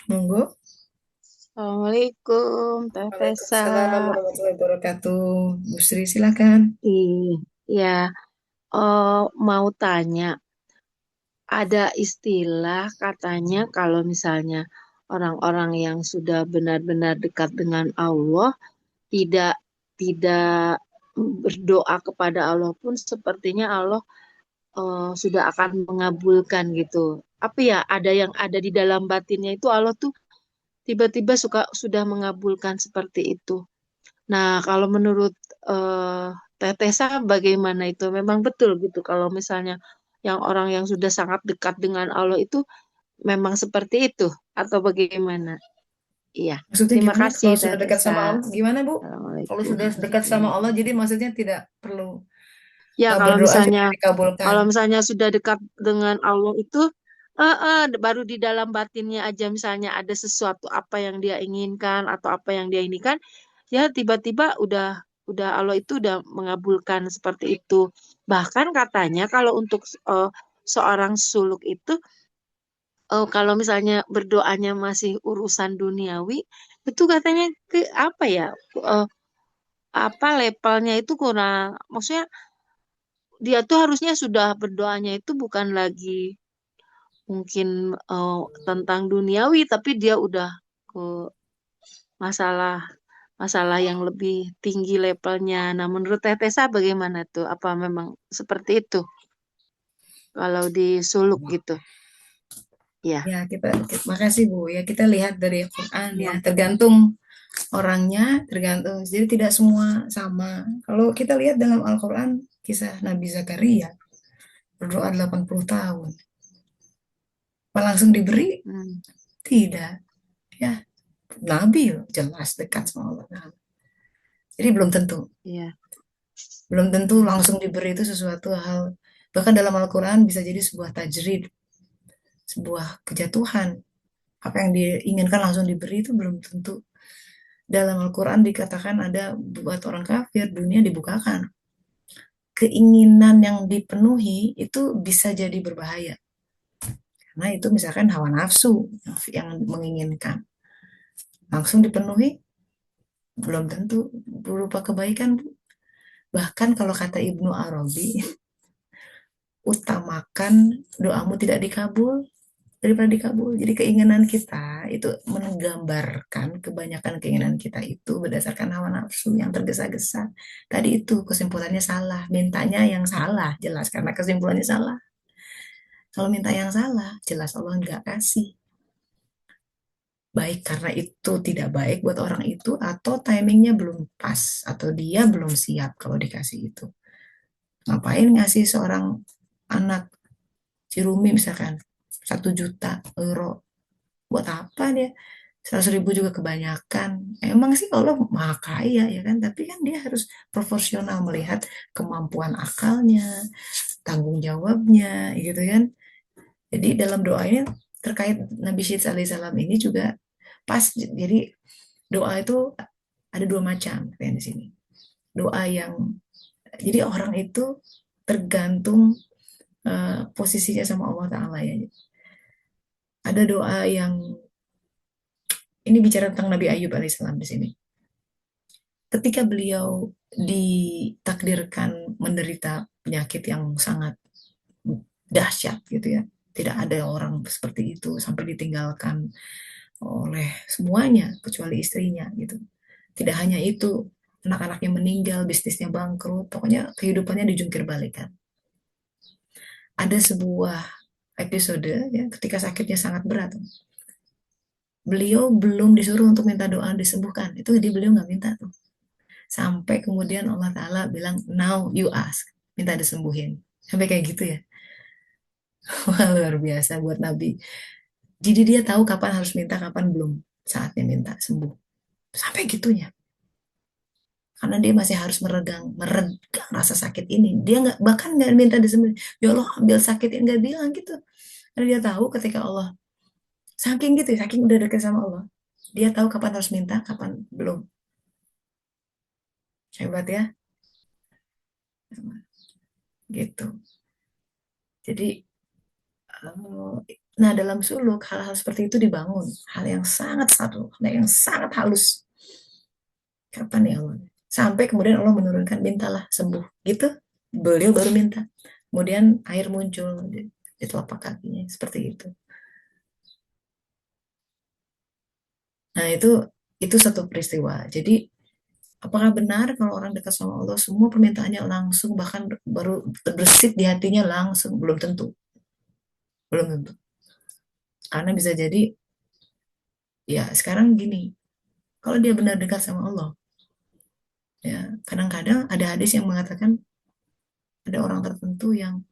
Monggo. Assalamualaikum, Teh Tessa. Waalaikumsalam warahmatullahi wabarakatuh. Bu Sri, silakan. Iya, mau tanya, ada istilah katanya kalau misalnya orang-orang yang sudah benar-benar dekat dengan Allah tidak tidak berdoa kepada Allah pun sepertinya Allah sudah akan mengabulkan gitu. Apa ya, ada yang ada di dalam batinnya itu Allah tuh tiba-tiba sudah mengabulkan seperti itu. Nah, kalau menurut eh, Teh Tessa bagaimana itu? Memang betul gitu kalau misalnya yang orang yang sudah sangat dekat dengan Allah itu memang seperti itu atau bagaimana? Iya. Maksudnya Terima gimana kasih kalau Teh sudah dekat Tessa. sama Allah? Gimana Bu? Kalau Assalamualaikum sudah dekat sama warahmatullahi Allah, jadi wabarakatuh. maksudnya tidak perlu Ya, berdoa sudah dikabulkan. kalau misalnya sudah dekat dengan Allah itu baru di dalam batinnya aja misalnya ada sesuatu apa yang dia inginkan atau apa yang dia inginkan, ya tiba-tiba udah Allah itu udah mengabulkan seperti itu. Bahkan katanya kalau untuk seorang suluk itu kalau misalnya berdoanya masih urusan duniawi, itu katanya ke apa ya? eh, apa levelnya itu kurang, maksudnya dia tuh harusnya sudah berdoanya itu bukan lagi mungkin tentang duniawi, tapi dia udah ke masalah masalah yang lebih tinggi levelnya. Nah, menurut Teh Tessa bagaimana tuh? Apa memang seperti itu kalau di Suluk gitu? Ya, Ya, makasih Bu. Ya, kita lihat dari Quran ya. ya, Tergantung orangnya, tergantung. Jadi tidak semua sama. Kalau kita lihat dalam Al-Quran, kisah Nabi Zakaria berdoa 80 tahun. Apa langsung diberi? hmm, Tidak. Ya, Nabi loh, jelas dekat sama Allah. Nah, jadi belum tentu. ya, Belum tentu hmm, langsung diberi itu sesuatu hal. Bahkan dalam Al-Quran bisa jadi sebuah tajrid, sebuah kejatuhan. Apa yang diinginkan langsung diberi itu belum tentu. Dalam Al-Quran dikatakan ada buat orang kafir, dunia dibukakan. Keinginan yang dipenuhi itu bisa jadi berbahaya. Karena itu misalkan hawa nafsu yang menginginkan. Langsung dipenuhi, belum tentu berupa kebaikan. Bahkan kalau kata Ibnu Arabi, utamakan doamu tidak dikabul daripada dikabul. Jadi keinginan kita itu menggambarkan kebanyakan keinginan kita itu berdasarkan hawa nafsu yang tergesa-gesa. Tadi itu kesimpulannya salah, mintanya yang salah, jelas karena kesimpulannya salah. Kalau minta yang salah, jelas Allah nggak kasih. Baik karena itu tidak baik buat orang itu atau timingnya belum pas atau dia belum siap kalau dikasih itu. Ngapain ngasih seorang anak Cirumi misalkan 1 juta euro buat apa dia 100 ribu juga kebanyakan emang sih kalau maha kaya ya kan tapi kan dia harus proporsional melihat kemampuan akalnya tanggung jawabnya gitu kan jadi dalam doanya terkait Nabi Syed alaihissalam ini juga pas jadi doa itu ada dua macam yang di sini doa yang jadi orang itu tergantung posisinya sama Allah Ta'ala ya ada doa yang ini bicara tentang Nabi Ayub alaihissalam di sini. Ketika beliau ditakdirkan menderita penyakit yang sangat dahsyat gitu ya, tidak ada orang seperti itu sampai ditinggalkan oleh semuanya kecuali istrinya gitu. Tidak hanya itu, anak-anaknya meninggal, bisnisnya bangkrut, pokoknya kehidupannya dijungkir balikan. Ada sebuah episode ya ketika sakitnya sangat berat. Beliau belum disuruh untuk minta doa disembuhkan. Itu dia beliau nggak minta tuh. Sampai kemudian Allah Ta'ala bilang, now you ask. Minta disembuhin. Sampai kayak gitu ya. Wah, luar biasa buat Nabi. Jadi dia tahu kapan harus minta, kapan belum saatnya minta sembuh. Sampai gitunya. Karena dia masih harus meregang rasa sakit ini. Dia nggak bahkan nggak minta disembuhin. Ya Allah ambil sakit ini nggak bilang gitu. Karena dia tahu ketika Allah saking gitu, ya, saking udah dekat sama Allah. Dia tahu kapan harus minta, kapan belum. Hebat ya. Gitu. Jadi nah, dalam suluk hal-hal seperti itu dibangun, hal yang sangat satu, hal yang sangat halus. Kapan ya Allah? Sampai kemudian Allah menurunkan, mintalah sembuh. Gitu, beliau baru minta. Kemudian air muncul di telapak kakinya, seperti itu. Nah, itu satu peristiwa. Jadi Apakah benar kalau orang dekat sama Allah semua permintaannya langsung, bahkan baru terbersit di hatinya langsung? Belum tentu, belum tentu. Karena bisa jadi, ya sekarang gini, kalau dia benar dekat sama Allah, ya kadang-kadang ada hadis yang mengatakan ada orang tertentu yang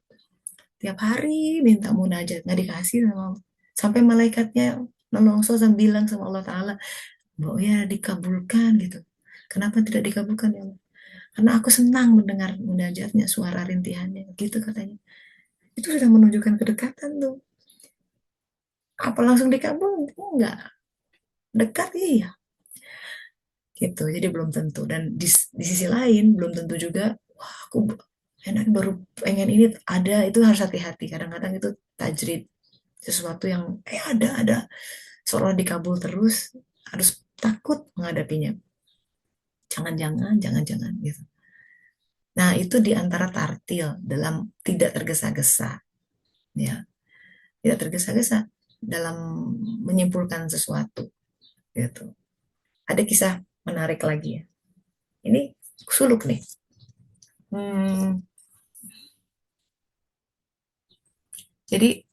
tiap hari minta munajat nggak dikasih sama Allah. Sampai malaikatnya nelongso dan bilang sama Allah Ta'ala, bahwa ya dikabulkan gitu. Kenapa tidak dikabulkan ya Allah? Karena aku senang mendengar munajatnya, suara rintihannya, gitu katanya. Itu sudah menunjukkan kedekatan tuh. Apa langsung dikabul? Enggak. Dekat iya. Gitu. Jadi belum tentu. Dan di sisi lain belum tentu juga, wah aku enak baru pengen ini ada, itu harus hati-hati. Kadang-kadang itu tajrid, sesuatu yang ada seolah dikabul terus, harus takut menghadapinya. Jangan-jangan, jangan-jangan gitu. Nah, itu di antara tartil dalam tidak tergesa-gesa, ya. Tidak tergesa-gesa dalam menyimpulkan sesuatu, gitu. Ada kisah menarik lagi ya. Ini suluk nih. Hmm, jadi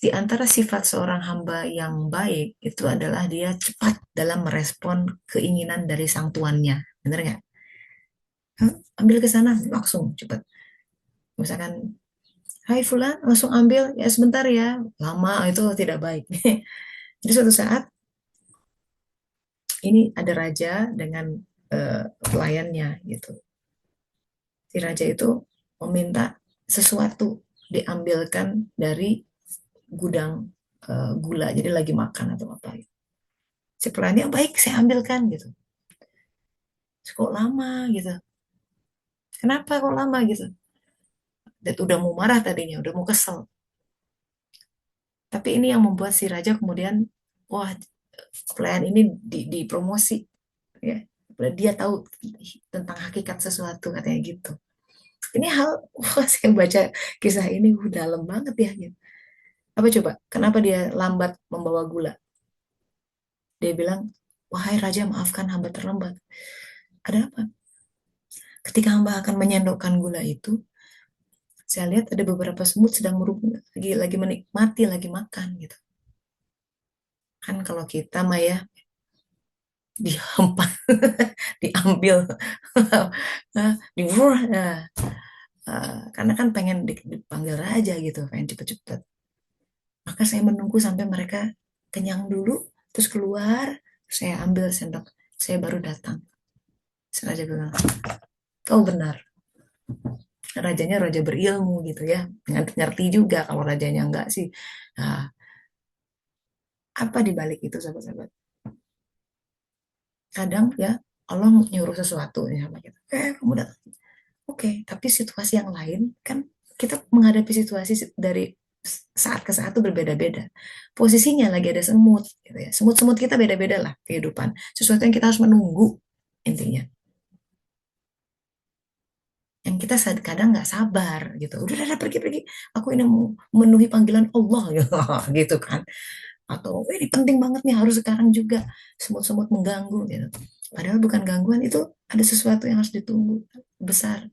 di antara sifat seorang hamba yang baik itu adalah dia cepat dalam merespon keinginan dari sang tuannya. Bener nggak? Hah? Ambil ke sana langsung cepat. Misalkan, Hai Fulan, langsung ambil ya sebentar ya. Lama itu tidak baik. Jadi suatu saat ini ada raja dengan pelayannya gitu. Si raja itu meminta sesuatu diambilkan dari gudang gula. Jadi lagi makan atau apa. Si pelayannya baik, saya ambilkan gitu. Kok lama gitu? Kenapa kok lama gitu? Dan udah mau marah tadinya, udah mau kesel. Tapi ini yang membuat si raja kemudian, wah pelayan ini dipromosi ya. Dia tahu tentang hakikat sesuatu katanya gitu. Ini hal, wah saya baca kisah ini dalam banget ya gitu. Apa coba? Kenapa dia lambat membawa gula? Dia bilang, wahai raja maafkan hamba terlambat. Ada apa? Ketika hamba akan menyendokkan gula itu, saya lihat ada beberapa semut sedang lagi menikmati, lagi makan gitu. Kan kalau kita mah ya dihempas, diambil, di karena kan pengen dipanggil raja gitu, pengen cepet-cepet. Maka saya menunggu sampai mereka kenyang dulu, terus keluar, saya ambil sendok, saya baru datang. Raja bilang, kau benar. Rajanya raja berilmu gitu ya, ngerti juga kalau rajanya enggak sih. Nah, apa di balik itu sahabat-sahabat? Kadang ya Allah nyuruh sesuatu ya sama kita. Kamu datang. Oke, tapi situasi yang lain kan kita menghadapi situasi dari saat ke saat itu berbeda-beda. Posisinya lagi ada semut, gitu ya. Semut-semut kita beda-beda lah kehidupan. Sesuatu yang kita harus menunggu intinya. Yang kita kadang nggak sabar gitu. Udah pergi-pergi. Aku ini mau memenuhi panggilan Allah gitu kan. Atau ini penting banget nih harus sekarang juga. Semut-semut mengganggu gitu. Padahal bukan gangguan, itu ada sesuatu yang harus ditunggu besar.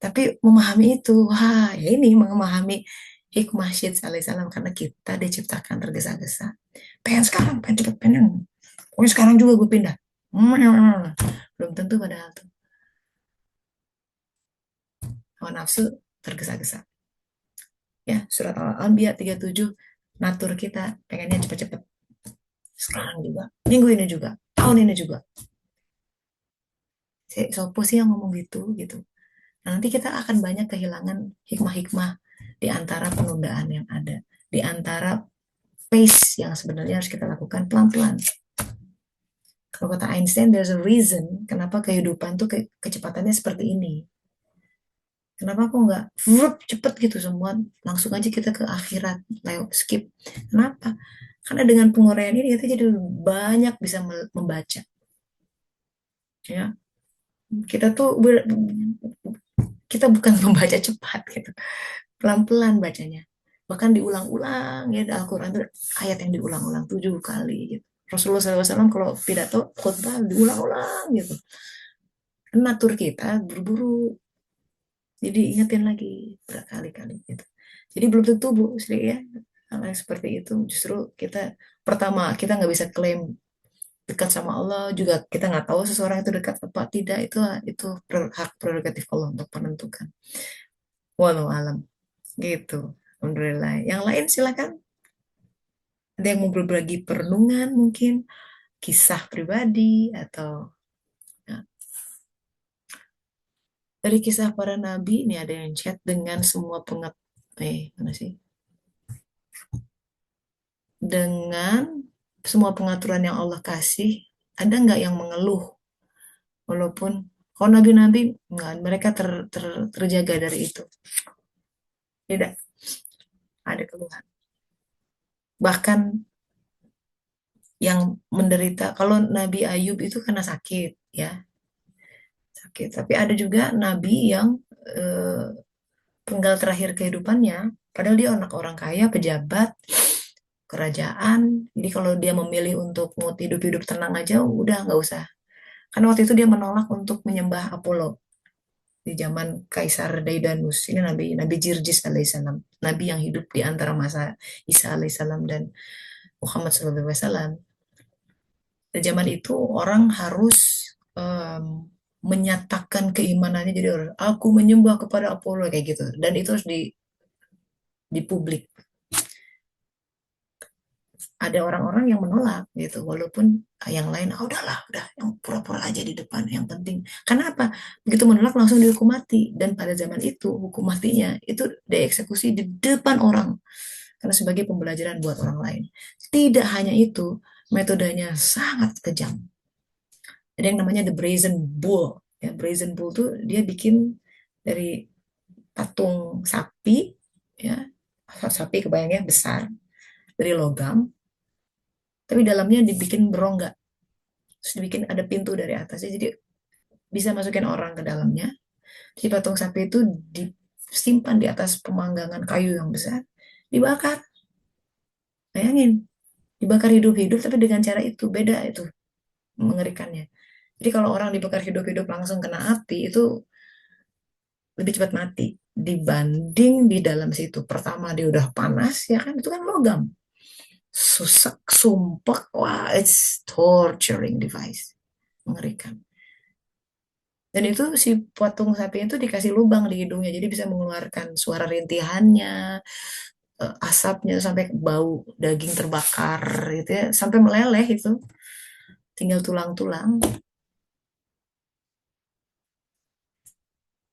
Tapi memahami itu, wah ya ini memahami hikmah syed alaihissalam, karena kita diciptakan tergesa-gesa. Pengen sekarang, pengen cepet, pengen. Pokoknya sekarang juga gue pindah. Belum tentu padahal tuh. Hawa nafsu tergesa-gesa. Ya, surat Al-Anbiya 37, natur kita pengennya cepet-cepet. Sekarang juga, minggu ini juga, tahun ini juga. Sopo sih yang ngomong gitu, gitu. Nah, nanti kita akan banyak kehilangan hikmah-hikmah di antara penundaan yang ada, di antara pace yang sebenarnya harus kita lakukan pelan-pelan. Kalau kata Einstein, there's a reason kenapa kehidupan tuh kecepatannya seperti ini. Kenapa aku nggak cepet gitu semua, langsung aja kita ke akhirat, lewat skip. Kenapa? Karena dengan penguraian ini kita jadi banyak bisa membaca. Ya, kita tuh kita bukan membaca cepat gitu, pelan-pelan bacanya. Bahkan diulang-ulang ya, Al-Quran itu ayat yang diulang-ulang 7 kali gitu. Rasulullah SAW kalau pidato khutbah diulang-ulang gitu. Natur kita buru-buru, jadi ingetin lagi berkali-kali gitu. Jadi belum tentu Bu Sri ya, hal yang seperti itu justru kita pertama kita nggak bisa klaim dekat sama Allah, juga kita nggak tahu seseorang itu dekat apa tidak, itu hak prerogatif Allah untuk menentukan. Walau alam gitu. Alhamdulillah. Yang lain silakan. Ada yang mau berbagi perenungan mungkin, kisah pribadi atau ya, dari kisah para nabi ini ada yang chat dengan semua mana sih? Dengan semua pengaturan yang Allah kasih, ada nggak yang mengeluh? Walaupun kalau nabi-nabi nggak, mereka terjaga dari itu. Tidak ada keluhan. Bahkan yang menderita, kalau Nabi Ayub itu karena sakit, ya sakit. Tapi ada juga nabi yang eh, penggal terakhir kehidupannya, padahal dia anak orang kaya, pejabat, kerajaan. Jadi kalau dia memilih untuk mau hidup-hidup tenang aja, udah nggak usah. Karena waktu itu dia menolak untuk menyembah Apollo di zaman Kaisar Daidanus. Ini Nabi Nabi Jirjis alaihissalam, Nabi yang hidup di antara masa Isa alaihissalam dan Muhammad sallallahu alaihi wasallam. Di zaman itu orang harus em, menyatakan keimanannya, jadi orang, aku menyembah kepada Apollo kayak gitu, dan itu harus di publik. Ada orang-orang yang menolak gitu, walaupun yang lain udahlah, udah yang pura-pura aja di depan yang penting. Karena apa? Begitu menolak langsung dihukum mati, dan pada zaman itu hukum matinya itu dieksekusi di depan orang karena sebagai pembelajaran buat orang lain. Tidak hanya itu, metodenya sangat kejam. Ada yang namanya the brazen bull. Ya, brazen bull tuh dia bikin dari patung sapi, ya, sapi kebayangnya besar dari logam, tapi dalamnya dibikin berongga, terus dibikin ada pintu dari atasnya, jadi bisa masukin orang ke dalamnya. Si patung sapi itu disimpan di atas pemanggangan kayu yang besar, dibakar. Bayangin, dibakar hidup-hidup, tapi dengan cara itu beda itu mengerikannya. Jadi kalau orang dibakar hidup-hidup langsung kena api itu lebih cepat mati dibanding di dalam situ. Pertama dia udah panas ya kan, itu kan logam, susah, sumpah, wah, it's torturing device, mengerikan. Dan itu si patung sapi itu dikasih lubang di hidungnya, jadi bisa mengeluarkan suara rintihannya, asapnya sampai bau daging terbakar gitu ya, sampai meleleh itu, tinggal tulang-tulang.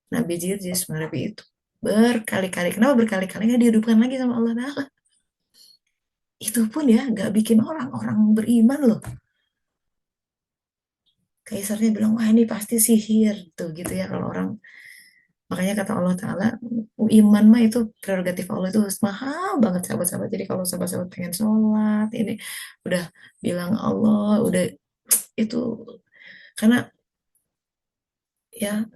Nabi Jirjis menghadapi itu berkali-kali. Kenapa berkali-kali? Nggak dihidupkan lagi sama Allah Ta'ala. Itu pun ya nggak bikin orang-orang beriman loh. Kaisarnya bilang, wah ini pasti sihir tuh gitu ya kalau orang. Makanya kata Allah Ta'ala, iman mah itu prerogatif Allah, itu mahal banget sahabat-sahabat. Jadi kalau sahabat-sahabat pengen sholat, ini udah bilang Allah, udah itu. Karena ya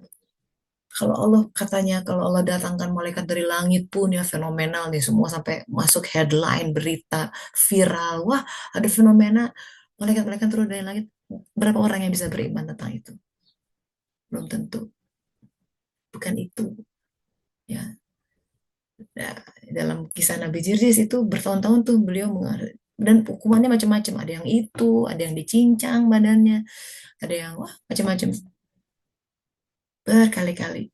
kalau Allah katanya, kalau Allah datangkan malaikat dari langit pun ya fenomenal nih, semua sampai masuk headline berita viral. Wah, ada fenomena malaikat-malaikat turun dari langit. Berapa orang yang bisa beriman tentang itu? Belum tentu. Bukan itu. Ya, nah, dalam kisah Nabi Jirjis itu bertahun-tahun tuh beliau dan hukumannya macam-macam. Ada yang itu, ada yang dicincang badannya, ada yang wah macam-macam berkali-kali.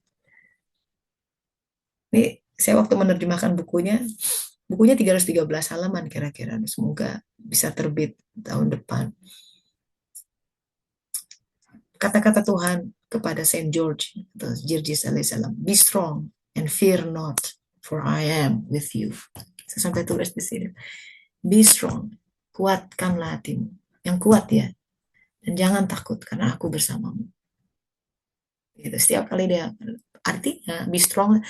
Ini saya waktu menerjemahkan bukunya 313 halaman kira-kira. Semoga bisa terbit tahun depan. Kata-kata Tuhan kepada Saint George atau Jirjis alaihissalam, be strong and fear not, for I am with you. Saya sampai tulis di sini. Be strong, kuatkanlah hatimu, yang kuat ya, dan jangan takut karena aku bersamamu. Gitu. Setiap kali dia, artinya be strong,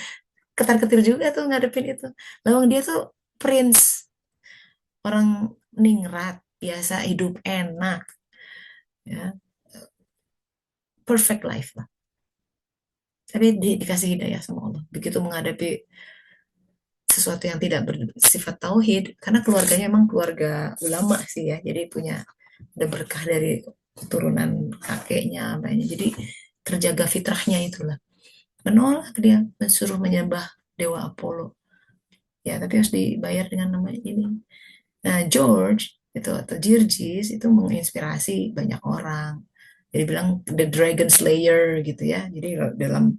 ketar-ketir juga tuh ngadepin itu. Lawang dia tuh prince, orang ningrat, biasa hidup enak, ya, perfect life lah. Tapi dikasih hidayah sama Allah. Begitu menghadapi sesuatu yang tidak bersifat tauhid, karena keluarganya emang keluarga ulama sih ya, jadi punya ada berkah dari keturunan kakeknya, apanya. Jadi terjaga fitrahnya itulah. Menolak dia, mensuruh menyembah dewa Apollo. Ya, tapi harus dibayar dengan nama ini. Nah, George itu atau Jirjis itu menginspirasi banyak orang. Jadi bilang The Dragon Slayer gitu ya. Jadi dalam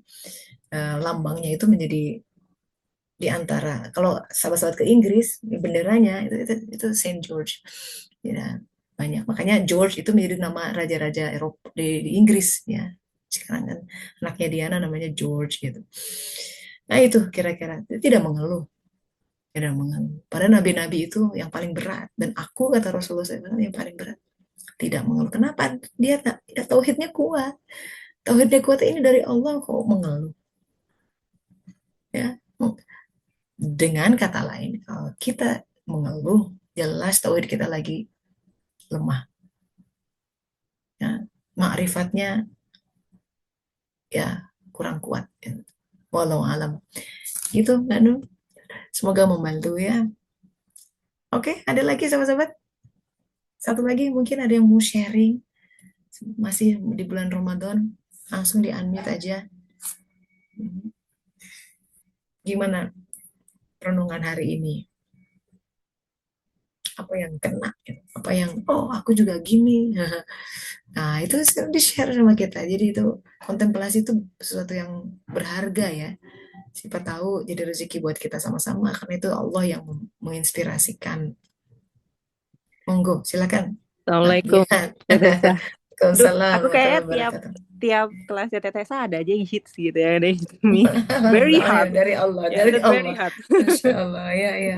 lambangnya itu menjadi di antara, kalau sahabat-sahabat ke Inggris benderanya itu Saint George. Ya, banyak. Makanya George itu menjadi nama raja-raja Eropa di Inggris ya. Sekarang kan anaknya Diana namanya George gitu. Nah itu kira-kira tidak mengeluh, tidak mengeluh. Padahal nabi-nabi itu yang paling berat, dan aku kata Rasulullah SAW yang paling berat tidak mengeluh. Kenapa? Dia tidak, tauhidnya kuat. Tauhidnya kuat ini dari Allah, kok mengeluh ya. Dengan kata lain, kalau kita mengeluh, jelas tauhid kita lagi lemah ya. Ma'rifatnya ya kurang kuat ya. Walau alam gitu Mbak Nu, semoga membantu ya. Oke, ada lagi sahabat-sahabat, satu lagi mungkin ada yang mau sharing, masih di bulan Ramadan, langsung di unmute aja. Gimana renungan hari ini, apa yang kena gitu? Apa yang oh aku juga gini. Nah itu di share sama kita, jadi itu kontemplasi itu sesuatu yang berharga ya. Siapa tahu jadi rezeki buat kita sama-sama, karena itu Allah yang menginspirasikan. Monggo, silakan. Nah, Assalamualaikum, Gian. Tetesa. Aduh, Waalaikumsalam aku kayaknya warahmatullahi tiap wabarakatuh. tiap kelasnya Tetesa ada aja yang hits gitu ya, ada yang hits me. Very Oh ya, hot. dari Allah, Ya, dari that's very Allah. hot. Masya Allah, ya, ya.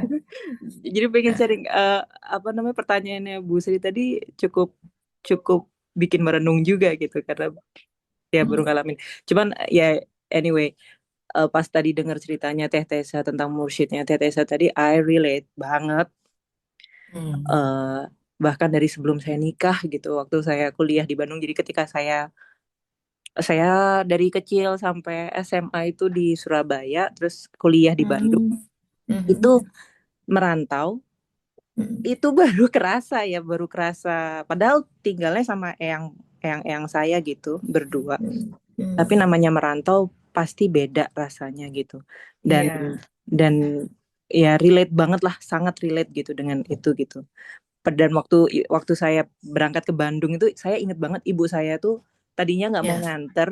Jadi pengen Ya. sharing apa namanya pertanyaannya Bu Sri tadi cukup cukup bikin merenung juga gitu karena ya baru Hmm. ngalamin. Cuman ya anyway, pas tadi dengar ceritanya Teh Tessa tentang mursyidnya Teh Tessa tadi, I relate banget. Hmm. eh Bahkan dari sebelum saya nikah gitu, waktu saya kuliah di Bandung. Jadi ketika saya dari kecil sampai SMA itu di Surabaya, terus kuliah di Bandung, Hmm. itu Hmm. merantau, Hmm. itu baru kerasa ya, baru kerasa. Padahal tinggalnya sama eyang saya gitu, berdua. Hmm. Tapi Hmm. namanya merantau pasti beda rasanya gitu. Dan Iya. dan ya relate banget lah, sangat relate gitu dengan itu gitu. Dan waktu saya berangkat ke Bandung itu saya inget banget ibu saya tuh tadinya nggak mau Ya. nganter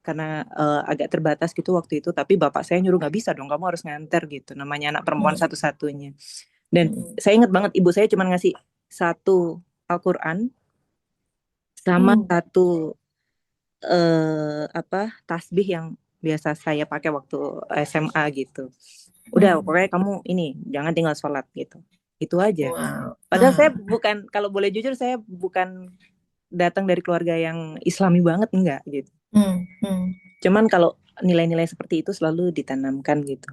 karena agak terbatas gitu waktu itu, tapi bapak saya nyuruh nggak bisa dong, kamu harus nganter gitu, namanya anak perempuan Hmm. satu-satunya. Dan Hmm. saya inget banget ibu saya cuma ngasih satu Al-Quran sama Hmm. satu apa tasbih yang biasa saya pakai waktu SMA gitu. Udah Hmm. pokoknya kamu ini jangan tinggal sholat gitu, itu aja. Wow. Padahal saya bukan, kalau boleh jujur saya bukan datang dari keluarga yang Islami banget, enggak gitu. Hmm. Hmm. Cuman kalau nilai-nilai seperti itu selalu ditanamkan gitu.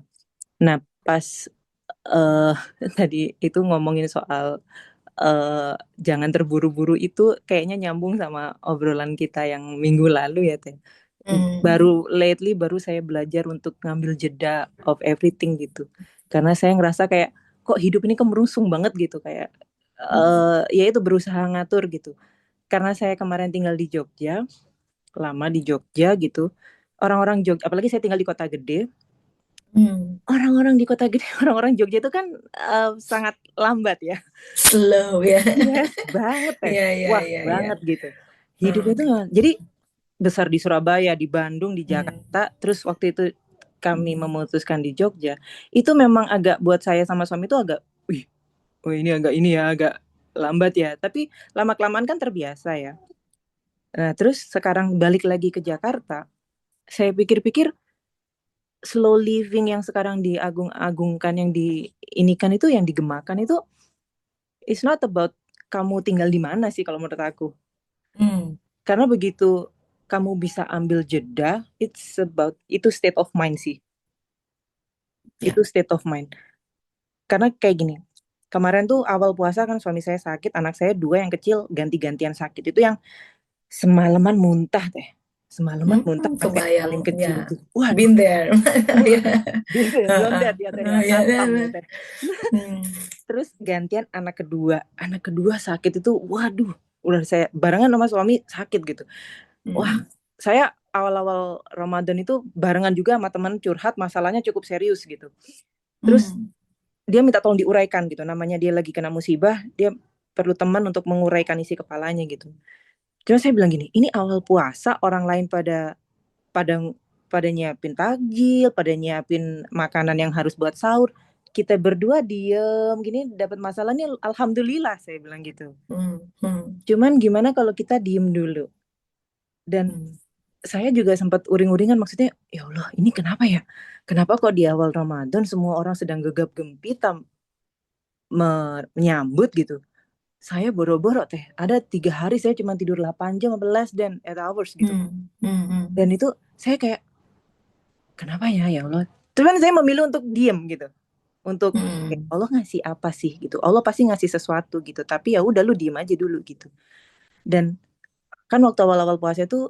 Nah, pas eh tadi itu ngomongin soal jangan terburu-buru, itu kayaknya nyambung sama obrolan kita yang minggu lalu ya Teh. Hmm. Baru lately baru saya belajar untuk ngambil jeda of everything gitu. Karena saya ngerasa kayak kok hidup ini kemerungsung banget gitu, kayak ya itu berusaha ngatur gitu. Karena saya kemarin tinggal di Jogja, lama di Jogja gitu. Orang-orang Jogja, apalagi saya tinggal di kota gede, Hmm. orang-orang di kota gede, orang-orang Jogja itu kan sangat lambat ya. Slow ya. Yes, banget teh. Ya, ya, Wah, ya, ya. banget gitu. Hidupnya Hmm. tuh jadi besar di Surabaya, di Bandung, di Hmm. Jakarta, terus waktu itu kami memutuskan di Jogja. Itu memang agak buat saya sama suami itu agak, wih, oh ini ya agak lambat ya. Tapi lama-kelamaan kan terbiasa ya. Nah, terus sekarang balik lagi ke Jakarta, saya pikir-pikir slow living yang sekarang diagung-agungkan, yang diinikan itu, yang digemakan itu, it's not about kamu tinggal di mana sih kalau menurut aku. Hmm. Karena begitu kamu bisa ambil jeda, it's about itu state of mind sih. Itu Ya. state of mind. Karena kayak gini, kemarin tuh awal puasa kan suami saya sakit, anak saya dua yang kecil ganti-gantian sakit. Itu yang semalaman muntah teh. Semalaman muntah sampai yang Kebayang paling kecil ya. itu. Waduh, Been there. Ya. been there, done that ya teh ya, Ya, hantam ya ya. teh. Hmm. Terus gantian anak kedua sakit itu, waduh. udah saya barengan sama suami sakit gitu. Wah, Hmm. saya awal-awal Ramadan itu barengan juga sama teman curhat masalahnya cukup serius gitu. Terus Hmm. dia minta tolong diuraikan gitu. Namanya dia lagi kena musibah, dia perlu teman untuk menguraikan isi kepalanya gitu. Terus saya bilang gini, ini awal puasa orang lain pada pada nyiapin takjil, pada nyiapin makanan yang harus buat sahur. Kita berdua diem gini dapat masalah nih, alhamdulillah saya bilang gitu. Hmm. Hmm. Cuman gimana kalau kita diem dulu? Dan Hmm. saya juga sempat uring-uringan maksudnya, ya Allah, ini kenapa ya? Kenapa kok di awal Ramadan semua orang sedang gegap gempita menyambut gitu. Saya boro-boro teh. Ada 3 hari saya cuma tidur 8 jam atau less than 8 hours gitu. Hmm. Hmm. Hmm. Dan itu saya kayak, kenapa ya Allah. Terus kan saya memilih untuk diem gitu. Untuk kayak, Hmm. Allah ngasih apa sih gitu. Allah pasti ngasih sesuatu gitu. Tapi ya udah lu diem aja dulu gitu. Dan kan waktu awal-awal puasa itu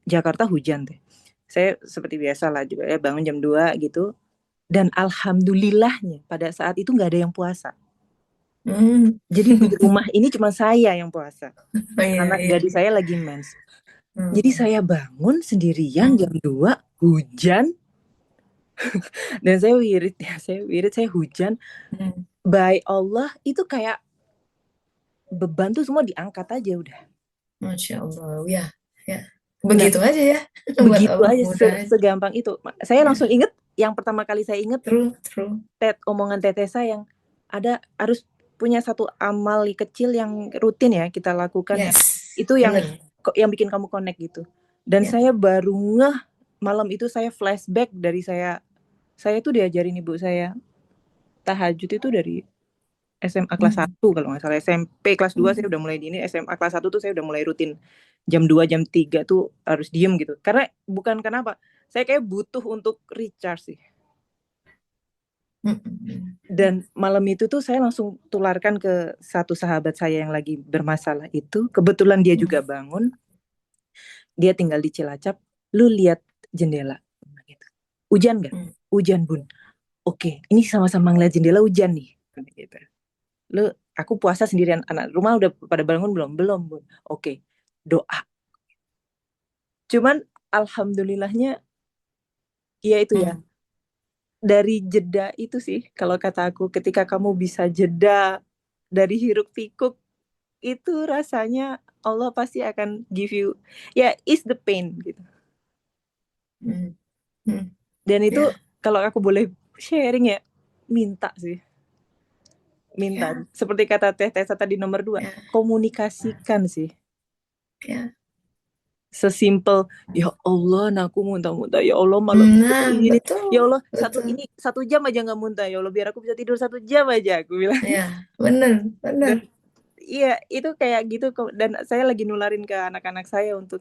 Jakarta hujan teh. Saya seperti biasa lah juga ya bangun jam 2 gitu. Dan alhamdulillahnya pada saat itu nggak ada yang puasa. Hmm. Jadi di rumah ini cuma saya yang puasa. Oh iya, Anak iya. gadis saya lagi mens. Jadi Hmm. saya bangun sendirian Hmm. jam 2 hujan dan saya wirid ya, saya wirid, saya hujan. Hmm. By Allah itu kayak beban tuh semua diangkat aja udah. Masya Allah, ya, ya. Nah, Begitu aja ya, buat begitu Allah aja mudah aja. segampang itu. Saya Ya, langsung inget yang pertama kali saya inget true, true. omongan Tetesa yang ada harus punya satu amal kecil yang rutin ya kita lakukan yang Yes, itu bener. yang bikin kamu connect gitu. Dan Ya. saya baru ngeh malam itu saya flashback dari saya tuh diajarin ibu saya tahajud itu dari SMA kelas Hmm. 1 kalau nggak salah. SMP kelas 2 saya Hmm. udah mulai di ini, SMA kelas 1 tuh saya udah mulai rutin jam 2 jam 3 tuh harus diem gitu. Karena bukan kenapa, saya kayak butuh untuk recharge sih. Hmm. Hmm. Dan malam itu tuh saya langsung tularkan ke satu sahabat saya yang lagi bermasalah itu. Kebetulan dia juga Hmm. bangun, dia tinggal di Cilacap. Lu lihat jendela. Gitu. Hujan nggak? Hmm. Hujan bun. Oke, ini sama-sama ngeliat jendela hujan nih. Gitu. Lu, aku puasa sendirian. Anak rumah udah pada bangun belum? Belum bun. Oke, doa. Cuman alhamdulillahnya, ya itu ya. Hmm. Dari jeda itu sih, kalau kata aku, ketika kamu bisa jeda dari hiruk pikuk itu rasanya Allah pasti akan give you ya is the pain gitu. Hmm. Hmm. Dan itu Ya, kalau aku boleh sharing ya, minta sih, minta. ya, Seperti kata Teh Tessa tadi nomor 2, ya, komunikasikan sih. ya. Sesimpel ya Allah, nah aku muntah-muntah ya Allah malam Nah, ini, betul, ya Allah betul. 1 jam aja nggak muntah ya Allah biar aku bisa tidur 1 jam aja aku bilang. Ya, bener, Dan bener. iya itu kayak gitu kok. Dan saya lagi nularin ke anak-anak saya untuk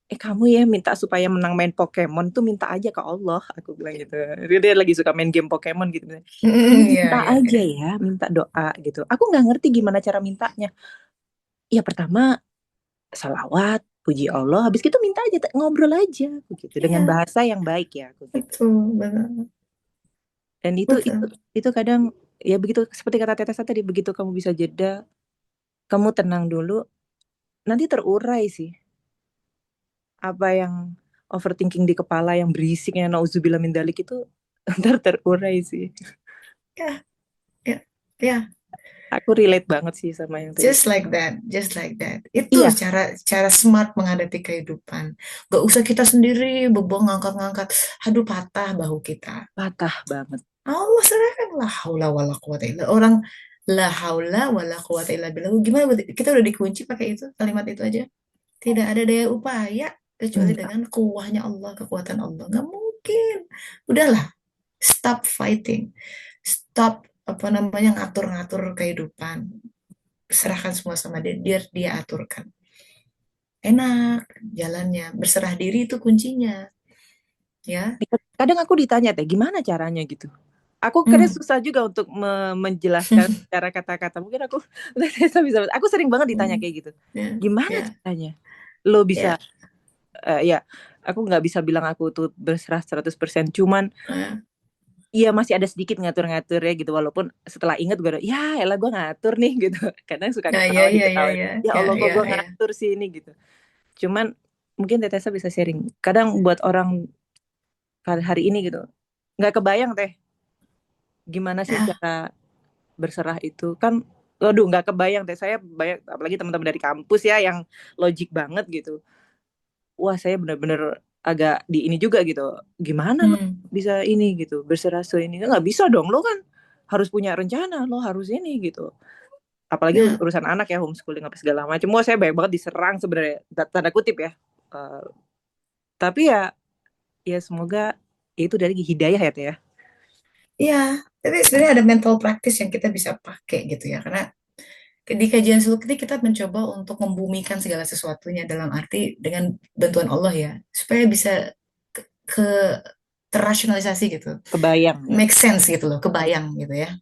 kamu ya minta supaya menang main Pokemon tuh minta aja ke Allah, aku bilang gitu. Dia lagi suka main game Pokemon gitu. Kamu Hmm. minta Ya, ya, aja ya. ya, minta doa gitu. Aku nggak ngerti gimana cara mintanya. Ya pertama salawat, puji Allah, habis itu minta aja, ngobrol aja begitu dengan Ya, bahasa yang baik ya, aku gitu. betul, benar. Dan itu itu Betul. itu kadang ya begitu seperti kata Tetesa tadi, begitu kamu bisa jeda, kamu tenang dulu, nanti terurai sih apa yang overthinking di kepala yang berisiknya nauzubillah min dalik itu ntar terurai sih. Ya, ya, ya. Aku relate banget sih sama yang tadi. Just like that, just like that. Itu Iya, cara cara smart menghadapi kehidupan. Gak usah kita sendiri bebong ngangkat-ngangkat. Aduh, patah bahu kita. patah banget. Allah serahkan la haula wala quwata illa orang la haula wala quwata illa billah. Gimana kita udah dikunci pakai itu kalimat itu aja. Tidak ada daya upaya kecuali Enggak. dengan kuahnya Allah, kekuatan Allah. Nggak mungkin. Udahlah, stop fighting. Stop apa namanya ngatur-ngatur kehidupan. Serahkan semua sama dia, biar dia aturkan. Enak jalannya, berserah diri itu kuncinya, ya. Kadang aku ditanya teh gimana caranya gitu. Aku kira Hmm. susah juga untuk menjelaskan secara kata-kata. Mungkin aku bisa. Aku sering banget ditanya Hmm. kayak gitu. Ya, Gimana ya, caranya? Lo bisa ya. ya aku nggak bisa bilang aku tuh berserah 100%, cuman Eh. Iya masih ada sedikit ngatur-ngatur ya gitu, walaupun setelah inget gue ya elah gue ngatur nih gitu. Kadang suka Ya, ya, ketawa ya, ya, diketawain, ya, ya ya, Allah kok ya, gue ya. ngatur sih ini gitu. Cuman mungkin Tetesa bisa sharing kadang buat orang hari ini gitu nggak kebayang teh gimana sih Nah, cara berserah itu kan. Waduh nggak kebayang teh, saya banyak apalagi teman-teman dari kampus ya yang logik banget gitu. Wah saya bener-bener agak di ini juga gitu, gimana lo hmm, bisa ini gitu berserah ini nggak bisa dong, lo kan harus punya rencana, lo harus ini gitu. Apalagi ya, urusan anak ya, homeschooling apa segala macam. Wah saya banyak banget diserang sebenarnya, tanda kutip ya. Eh, tapi ya semoga ya itu dari hidayah ya teh ya. ya. Tapi sebenarnya ada mental practice yang kita bisa pakai gitu ya, karena di kajian suluk ini kita mencoba untuk membumikan segala sesuatunya dalam arti dengan bantuan Allah ya, supaya bisa ke terrasionalisasi gitu, Kebayang ya. make sense gitu loh, kebayang gitu ya.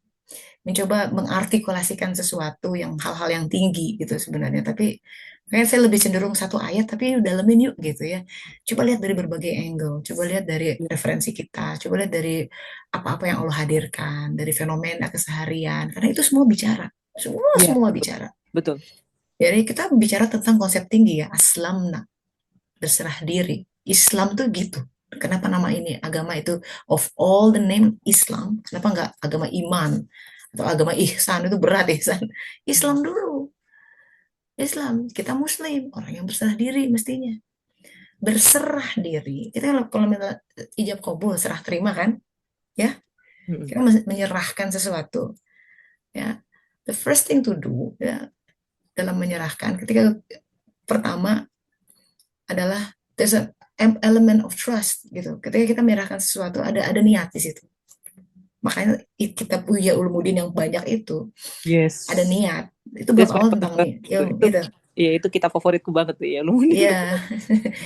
Mencoba mengartikulasikan sesuatu yang hal-hal yang tinggi gitu sebenarnya, tapi kayak saya lebih cenderung satu ayat tapi dalemin yuk gitu ya. Coba lihat dari berbagai angle, coba lihat dari referensi kita, coba lihat dari apa-apa yang Allah hadirkan, dari fenomena keseharian, karena itu semua bicara, semua Iya semua betul bicara. betul. Jadi kita bicara tentang konsep tinggi ya, aslamna, berserah diri. Islam tuh gitu. Kenapa nama ini agama itu, of all the name Islam, kenapa nggak agama iman atau agama ihsan, itu berat ihsan. Islam dulu. Islam, kita muslim, orang yang berserah diri mestinya. Berserah diri. Kita kalau minta ijab kabul, serah terima kan? Ya, Mm-mm. kita menyerahkan sesuatu. Ya, the first thing to do ya, dalam menyerahkan ketika pertama adalah there's an element of trust gitu. Ketika kita menyerahkan sesuatu ada niat di situ. Makanya kita punya ulumudin yang banyak itu ada Yes, niat. Itu bab that's my awal tentang favorite itu ilmu itu itu. ya itu kita favoritku banget tuh ya lu. Iya,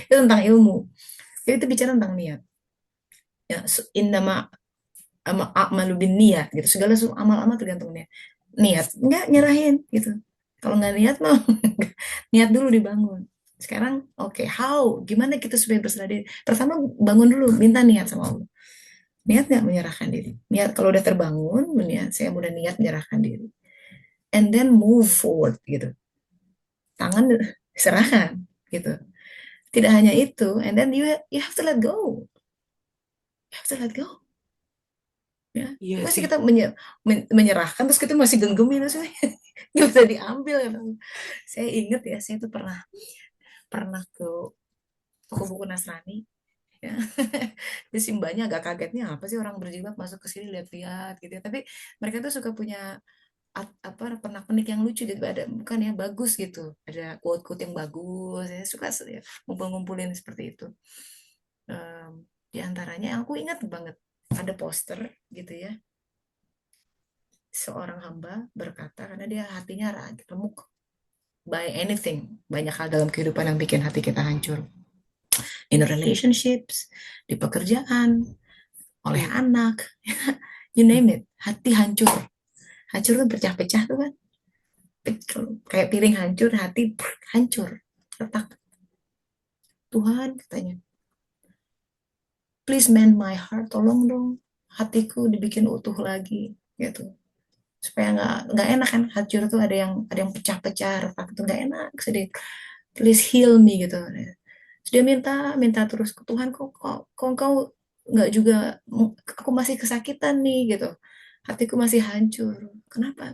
itu tentang ilmu. Jadi itu bicara tentang niat. Ya, innama a'malu bin niat gitu. Segala amal-amal tergantung niat. Niat, enggak nyerahin gitu. Kalau nggak niat mah niat dulu dibangun. Sekarang oke, how? Gimana kita supaya berserah diri? Pertama bangun dulu, minta niat sama Allah. Niat nggak menyerahkan diri? Niat kalau udah terbangun, niat saya udah niat menyerahkan diri. And then move forward gitu. Tangan serahkan gitu. Tidak hanya itu, and then you have to let go. You have to let go. Ya, Iya masih sih. kita menyerahkan terus kita masih genggemin terus nggak bisa diambil ya. Saya ingat ya, saya itu pernah pernah ke toko buku Nasrani ya. Di simbahnya agak kagetnya apa sih orang berjilbab masuk ke sini lihat-lihat gitu ya. Tapi mereka tuh suka punya apa pernak-pernik yang lucu gitu, ada bukan ya, bagus gitu, ada quote-quote yang bagus, saya suka ya, ngumpul-ngumpulin seperti itu. Di antaranya yang aku ingat banget ada poster gitu ya, seorang hamba berkata karena dia hatinya remuk by anything, banyak hal dalam kehidupan yang bikin hati kita hancur, in relationships, di pekerjaan, oleh Iya. anak, you name it, hati hancur. Hancur tuh pecah-pecah tuh kan, kayak piring hancur, hati hancur, retak. Tuhan katanya, please mend my heart, tolong dong hatiku dibikin utuh lagi gitu, supaya nggak enak kan, hancur tuh ada yang pecah-pecah, retak itu nggak enak, sedih, please heal me gitu. Terus dia minta minta terus ke Tuhan, kok engkau nggak juga, aku masih kesakitan nih gitu, hatiku masih hancur, kenapa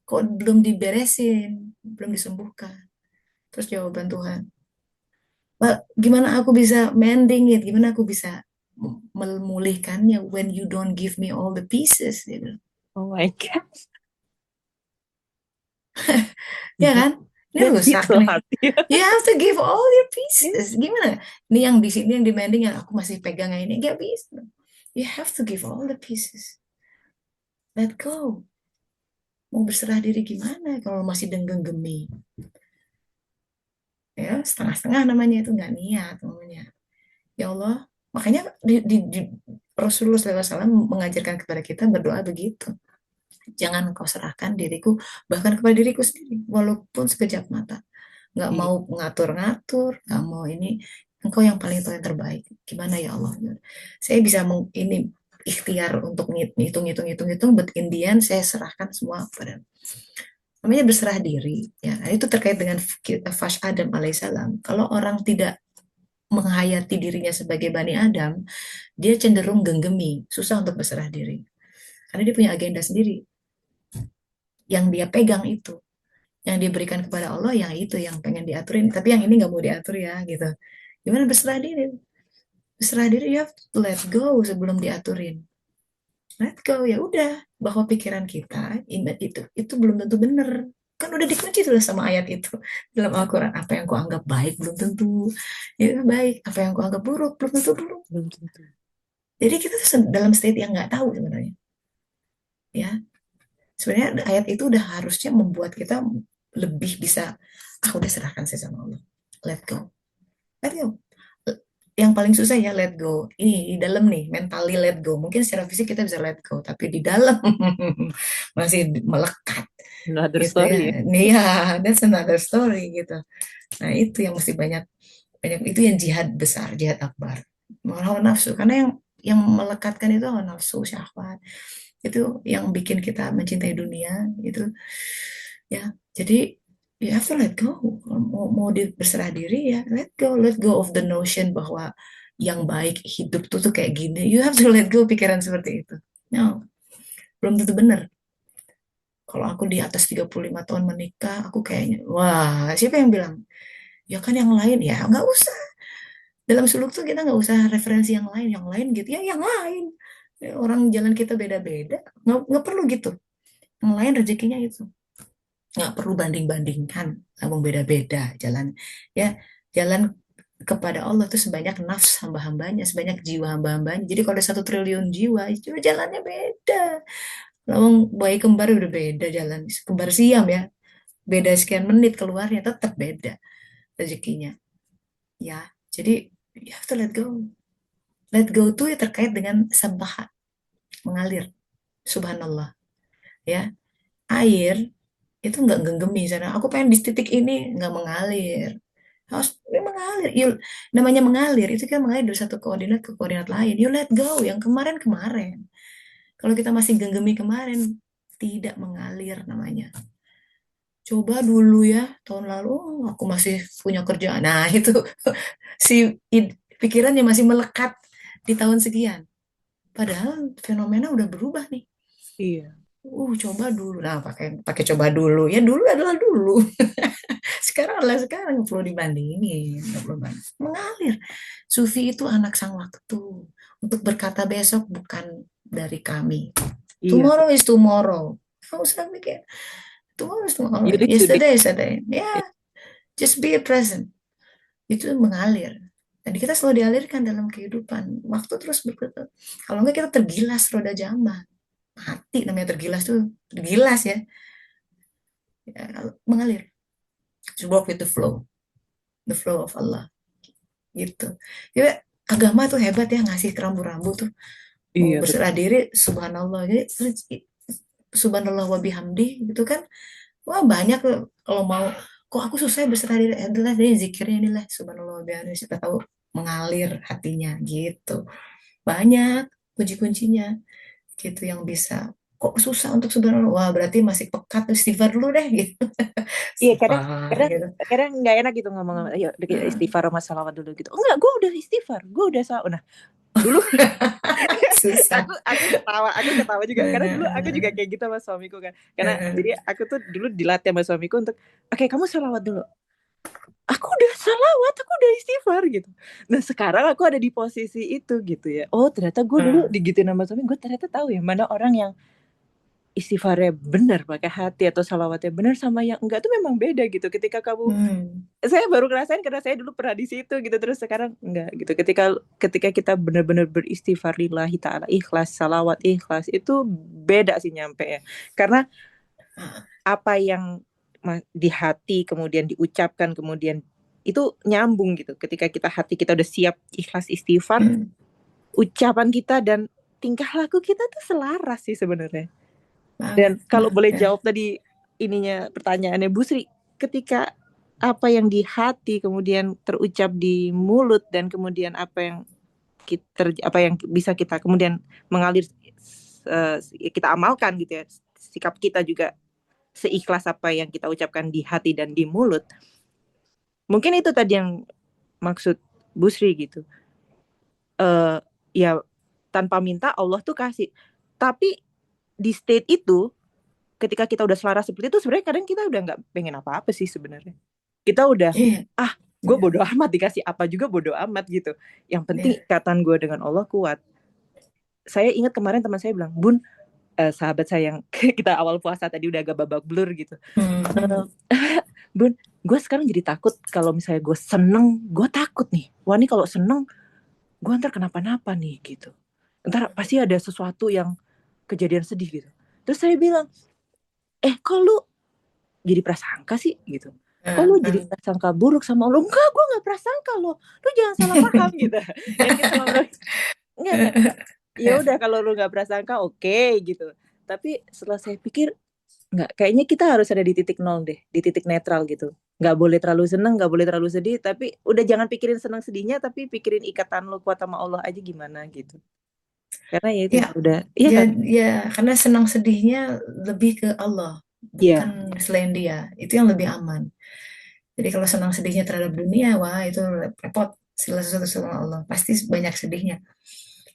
kok belum diberesin, belum disembuhkan. Terus jawaban Tuhan, gimana aku bisa mending it, gimana aku bisa memulihkannya when you don't give me all the pieces gitu. Oh my god. Ya kan, ini That rusak hits loh nih, hati. you have to give all your pieces. Gimana ini yang di sini yang demanding yang aku masih pegang ini, nggak bisa, you have to give all the pieces, let go. Mau berserah diri gimana kalau masih denggem-gemi ya, setengah-setengah namanya, itu nggak niat namanya. Ya Allah, makanya di Rasulullah SAW mengajarkan kepada kita berdoa begitu. Jangan engkau serahkan diriku, bahkan kepada diriku sendiri, walaupun sekejap mata. Nggak Iya. mau ngatur-ngatur, nggak mau ini. Engkau yang paling tahu yang terbaik. Gimana ya Allah? Saya bisa ini ikhtiar untuk hitung, but in the end saya serahkan semua kepada namanya berserah diri. Ya, nah, itu terkait dengan Fash Adam alaihissalam. Kalau orang tidak menghayati dirinya sebagai Bani Adam, dia cenderung genggami, susah untuk berserah diri. Karena dia punya agenda sendiri yang dia pegang itu. Yang diberikan kepada Allah yang itu yang pengen diaturin, tapi yang ini nggak mau diatur ya gitu. Gimana berserah diri? Berserah diri ya let go sebelum diaturin. Let go ya udah bahwa pikiran kita itu belum tentu benar. Kan udah dikunci tuh sama ayat itu dalam Al-Quran. Apa yang kau anggap baik belum tentu ya baik. Apa yang kau anggap buruk belum tentu buruk. Belum tentu. Jadi kita tuh dalam state yang nggak tahu sebenarnya. Ya, sebenarnya ayat itu udah harusnya membuat kita lebih bisa, udah serahkan saya sama Allah. Let go. Let go. Yang paling susah ya let go. Ini di dalam nih, mentally let go. Mungkin secara fisik kita bisa let go, tapi di dalam masih melekat Another gitu story ya. ya. Nih ya, that's another story gitu. Nah, itu yang mesti banyak banyak itu yang jihad besar, jihad akbar. Hawa nafsu karena yang melekatkan itu hawa nafsu, syahwat. Itu yang bikin kita mencintai dunia itu ya. Jadi you have to let go. Mau berserah diri ya let go of the notion bahwa yang baik hidup tuh kayak gini. You have to let go pikiran seperti itu. No, belum tentu benar. Kalau aku di atas 35 tahun menikah, aku kayaknya, wah, siapa yang bilang? Ya kan yang lain, ya nggak usah. Dalam suluk tuh kita nggak usah referensi yang lain gitu. Ya yang lain. Ya, orang jalan kita beda-beda, nggak perlu gitu. Yang lain rezekinya itu. Nggak perlu banding-bandingkan, namun beda-beda jalan. Ya, jalan kepada Allah itu sebanyak nafs hamba-hambanya, sebanyak jiwa hamba-hambanya. Jadi kalau ada 1 triliun jiwa, itu jalannya beda. Lawang bayi kembar udah beda jalan. Kembar siam ya, beda sekian menit keluarnya tetap beda rezekinya. Ya, jadi you have to let go. Let go tuh ya terkait dengan sabah, mengalir. Subhanallah. Ya, air itu nggak genggami sana. Aku pengen di titik ini nggak mengalir. Harus mengalir. Namanya mengalir itu kan mengalir dari satu koordinat ke koordinat lain. You let go. Yang kemarin kemarin. Kalau kita masih genggami kemarin, tidak mengalir namanya. Coba dulu ya tahun lalu aku masih punya kerjaan. Nah itu si pikirannya masih melekat di tahun sekian. Padahal fenomena udah berubah nih. Iya. Coba dulu. Nah, pakai pakai coba dulu. Ya dulu adalah dulu. Sekarang adalah sekarang, nggak perlu dibandingin, nggak perlu banding. Mengalir. Sufi itu anak sang waktu. Untuk berkata besok bukan dari kami. Iya. Tomorrow is tomorrow. Nggak usah mikir. Tomorrow is tomorrow. You need to Yesterday is yesterday. Ya, just be present. Itu mengalir. Dan kita selalu dialirkan dalam kehidupan. Waktu terus berputar. Kalau enggak kita tergilas roda zaman. Hati namanya tergilas tuh. Tergilas ya. Mengalir. Just walk with the flow. The flow of Allah. Gitu. Jadi agama tuh hebat ya ngasih rambu-rambu tuh. Mau Iya betul. berserah diri, subhanallah. Jadi subhanallah wa bihamdi gitu kan. Wah banyak tuh. Kalau mau, kok aku susah berserah diri. Adalah dari zikirnya inilah subhanallah wa bihamdi. Kita tahu mengalir hatinya gitu. Banyak kunci-kuncinya gitu yang bisa. Kok susah untuk subhanallah? Wah berarti masih pekat istighfar dulu deh gitu. Iya kadang Istighfar kadang gitu. kadang nggak enak gitu ngomong, ayo kita Nah, istighfar sama salawat dulu gitu. Enggak, gue udah istighfar, gue udah salah. Nah, dulu susah. aku ketawa juga karena dulu aku juga kayak gitu sama suamiku kan. Karena jadi aku tuh dulu dilatih sama suamiku untuk oke, kamu salawat dulu. Aku udah salawat, aku udah istighfar gitu. Nah sekarang aku ada di posisi itu gitu ya. Oh ternyata gue dulu digituin sama suami, gue ternyata tahu ya mana orang yang istighfarnya benar pakai hati atau salawatnya benar sama yang enggak tuh memang beda gitu. Ketika kamu, saya baru ngerasain karena saya dulu pernah di situ gitu, terus sekarang enggak gitu. Ketika kita benar-benar beristighfar lillahi ta'ala, ikhlas, salawat ikhlas, itu beda sih nyampe ya. Karena apa yang di hati kemudian diucapkan kemudian itu nyambung gitu. Ketika hati kita udah siap ikhlas istighfar, ucapan kita dan tingkah laku kita tuh selaras sih sebenarnya. Dan kalau boleh jawab tadi ininya pertanyaannya Bu Sri, ketika apa yang di hati kemudian terucap di mulut dan kemudian apa yang apa yang bisa kita kemudian mengalir, kita amalkan gitu ya, sikap kita juga seikhlas apa yang kita ucapkan di hati dan di mulut. Mungkin itu tadi yang maksud Bu Sri gitu. Ya tanpa minta Allah tuh kasih. Tapi di state itu, ketika kita udah selaras seperti itu, sebenarnya kadang kita udah nggak pengen apa-apa sih sebenarnya. Kita udah, Iya, gue iya, bodo amat, dikasih apa juga bodo amat gitu. Yang penting iya. ikatan gue dengan Allah kuat. Saya ingat kemarin teman saya bilang, Bun, sahabat saya yang kita awal puasa tadi udah agak babak blur gitu. Hmm. Bun, gue sekarang jadi takut kalau misalnya gue seneng, gue takut nih. Wah ini kalau seneng, gue ntar kenapa-napa nih gitu. Ntar pasti ada sesuatu yang kejadian sedih gitu. Terus saya bilang, kok lu jadi prasangka sih gitu? Kok lu jadi prasangka buruk sama Allah? Enggak, gue gak prasangka loh. Lu jangan salah paham gitu. Yang kita ngobrol, enggak. Ya udah kalau lu gak prasangka oke gitu. Tapi setelah saya pikir, enggak, kayaknya kita harus ada di titik nol deh, di titik netral gitu. Nggak boleh terlalu seneng, nggak boleh terlalu sedih, tapi udah jangan pikirin seneng sedihnya, tapi pikirin ikatan lu kuat sama Allah aja gimana gitu. Karena ya itu Ya, udah, iya ya, kan? ya, karena senang sedihnya lebih ke Allah, Iya, bukan selain Dia. Itu yang lebih aman. Jadi kalau senang sedihnya terhadap dunia, wah itu repot. Segala sesuatu sama Allah, pasti banyak sedihnya.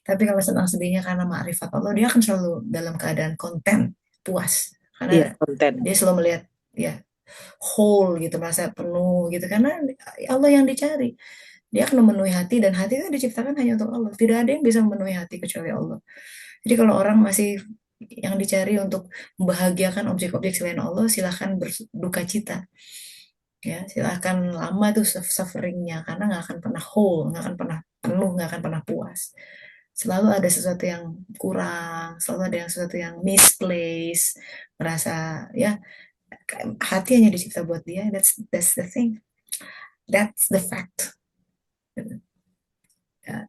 Tapi kalau senang sedihnya karena ma'rifat Allah, dia akan selalu dalam keadaan konten, puas. iya Karena konten. dia selalu melihat, ya, whole gitu, merasa penuh gitu. Karena Allah yang dicari. Dia akan memenuhi hati, dan hati itu diciptakan hanya untuk Allah. Tidak ada yang bisa memenuhi hati kecuali Allah. Jadi kalau orang masih yang dicari untuk membahagiakan objek-objek selain Allah, silahkan berduka cita. Ya, silahkan lama tuh sufferingnya, karena nggak akan pernah whole, nggak akan pernah penuh, nggak akan pernah puas. Selalu ada sesuatu yang kurang, selalu ada yang sesuatu yang misplaced, merasa, ya, hati hanya dicipta buat dia. That's the thing, that's the fact. Ya,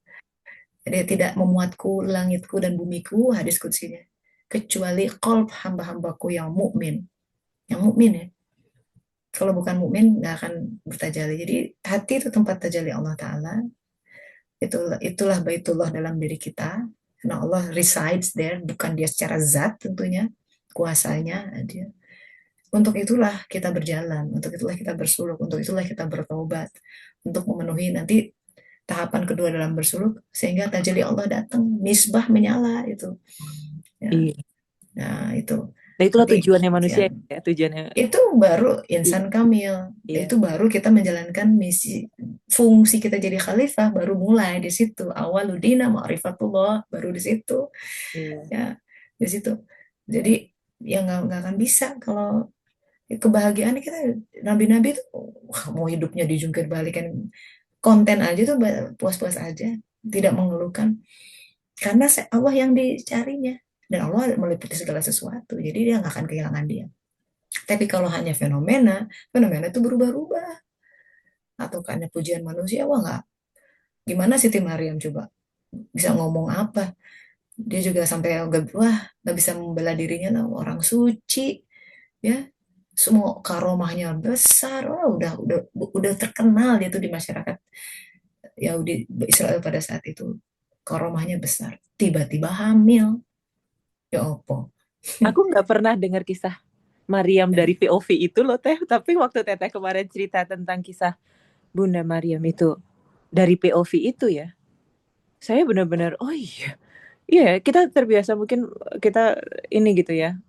jadi tidak memuatku langitku dan bumiku, hadis kutsinya, kecuali qalb hamba-hambaku yang mukmin, yang mukmin ya. Kalau bukan mukmin nggak akan bertajalli. Jadi hati itu tempat tajalli Allah Taala. Itulah baitullah dalam diri kita. Karena Allah resides there, bukan dia secara zat tentunya, kuasanya dia. Untuk itulah kita berjalan, untuk itulah kita bersuluk, untuk itulah kita bertobat, untuk memenuhi nanti tahapan kedua dalam bersuluk, sehingga tajalli Allah datang, misbah menyala itu. Ya, Iya. nah itu. Nah itulah Nanti tujuannya ya, manusia ya, tujuannya. itu baru insan kamil. Iya. Itu baru kita menjalankan misi, fungsi kita jadi khalifah baru mulai di situ. Awaludina ma'rifatullah, baru di situ. Iya. Ya, di situ. Jadi ya nggak akan bisa kalau kebahagiaan kita. Nabi-nabi itu wah, mau hidupnya dijungkir balikan konten aja tuh puas-puas aja, tidak mengeluhkan, karena Allah yang dicarinya, dan Allah meliputi segala sesuatu, jadi dia nggak akan kehilangan dia. Tapi kalau hanya fenomena, fenomena itu berubah-ubah, atau karena pujian manusia, wah nggak. Gimana Siti Maryam coba bisa ngomong apa? Dia juga sampai wah nggak bisa membela dirinya lah, orang suci, ya, semua karomahnya besar, wah udah terkenal dia tuh di masyarakat Yahudi Israel pada saat itu, karomahnya besar, tiba-tiba hamil, ya opo. Aku nggak pernah dengar kisah Maryam dari POV itu loh Teh. Tapi waktu Teteh kemarin cerita tentang kisah Bunda Maryam itu dari POV itu ya, saya benar-benar oh iya, iya kita terbiasa mungkin kita ini gitu ya.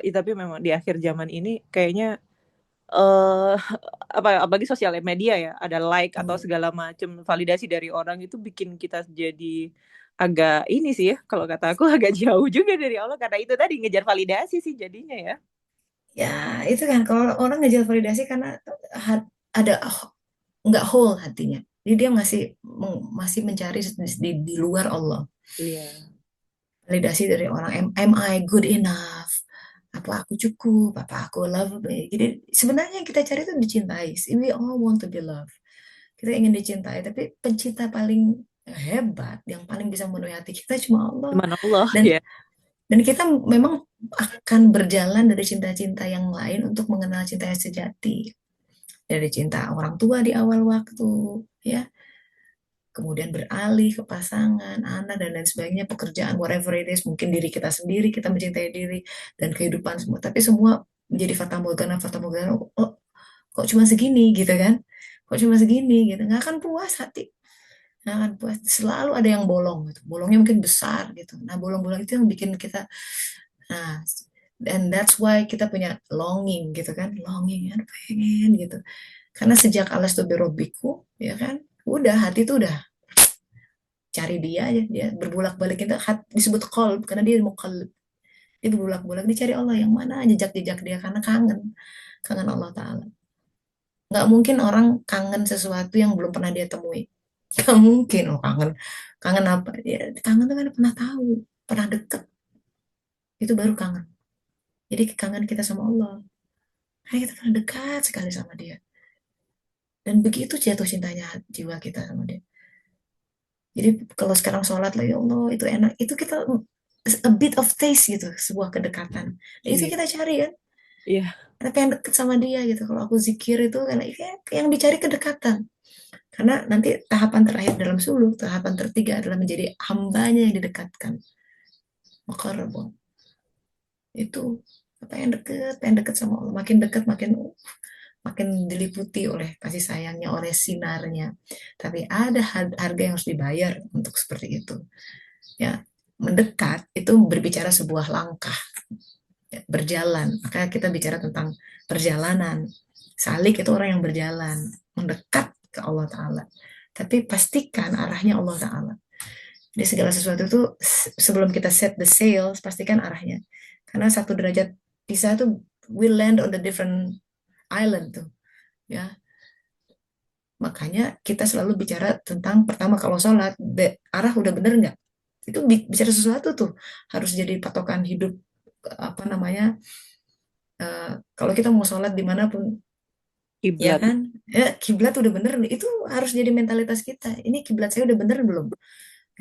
Tapi memang di akhir zaman ini kayaknya eh apalagi sosial media ya, ada like atau Hmm. segala macam validasi dari orang itu bikin kita jadi agak ini sih ya, kalau kata aku agak jauh juga dari Allah karena itu tadi ngejar validasi sih jadinya ya. Ya itu kan kalau orang ngejar validasi karena ada nggak whole hatinya. Jadi dia masih mencari di luar Allah. Iya. Validasi dari orang, am I good enough? Apa aku cukup? Apa aku lovable? Jadi sebenarnya yang kita cari itu dicintai. We all want to be loved. Kita ingin dicintai, tapi pencinta paling hebat, yang paling bisa memenuhi hati kita cuma Allah. Cuman Allah Dan ya. dan kita memang akan berjalan dari cinta-cinta yang lain untuk mengenal cinta yang sejati. Dari cinta orang tua di awal waktu, ya, kemudian beralih ke pasangan, anak, dan lain sebagainya, pekerjaan, whatever it is, mungkin diri kita sendiri, kita mencintai diri, dan kehidupan semua. Tapi semua menjadi fata morgana, oh, kok cuma segini gitu kan? Kok cuma segini gitu? Nggak akan puas hati. Nggak akan puas. Selalu ada yang bolong gitu. Bolongnya mungkin besar gitu. Nah, bolong-bolong itu yang bikin kita, nah, and that's why kita punya longing gitu kan? Longing, ya, pengen gitu. Karena sejak alastu birobiku, ya kan? Udah, hati itu udah cari dia aja, dia berbolak-balik itu disebut qalb karena dia mau qalb, dia berbolak-balik dia cari Allah yang mana jejak-jejak dia karena kangen Allah Ta'ala. Nggak mungkin orang kangen sesuatu yang belum pernah dia temui. Nggak mungkin. Oh, kangen kangen apa ya, kangen tuh kan pernah tahu, pernah deket, itu baru kangen. Jadi kangen kita sama Allah karena kita pernah dekat sekali sama dia, dan begitu jatuh cintanya jiwa kita sama dia. Jadi kalau sekarang sholat lah, ya Allah itu enak, itu kita a bit of taste gitu, sebuah kedekatan. Dan itu Iya. kita cari kan, Iya. kita pengen deket sama dia gitu. Kalau aku zikir itu karena yang dicari kedekatan. Karena nanti tahapan terakhir dalam suluk, tahapan tertiga adalah menjadi hambanya yang didekatkan. Muqarrabun. Itu pengen deket sama Allah. Makin dekat makin diliputi oleh kasih sayangnya, oleh sinarnya. Tapi ada harga yang harus dibayar untuk seperti itu. Ya, mendekat itu berbicara sebuah langkah, ya, berjalan. Makanya kita bicara tentang perjalanan. Salik itu orang yang berjalan, mendekat ke Allah Ta'ala. Tapi pastikan arahnya Allah Ta'ala. Jadi segala sesuatu itu sebelum kita set the sails, pastikan arahnya. Karena satu derajat pisah itu we land on the different island tuh, ya. Makanya kita selalu bicara tentang pertama kalau sholat, arah udah bener nggak? Itu bicara sesuatu tuh harus jadi patokan hidup, apa namanya, kalau kita mau sholat dimanapun, ya Kiblat. kan, kiblat udah bener nih, itu harus jadi mentalitas kita. Ini kiblat saya udah bener belum?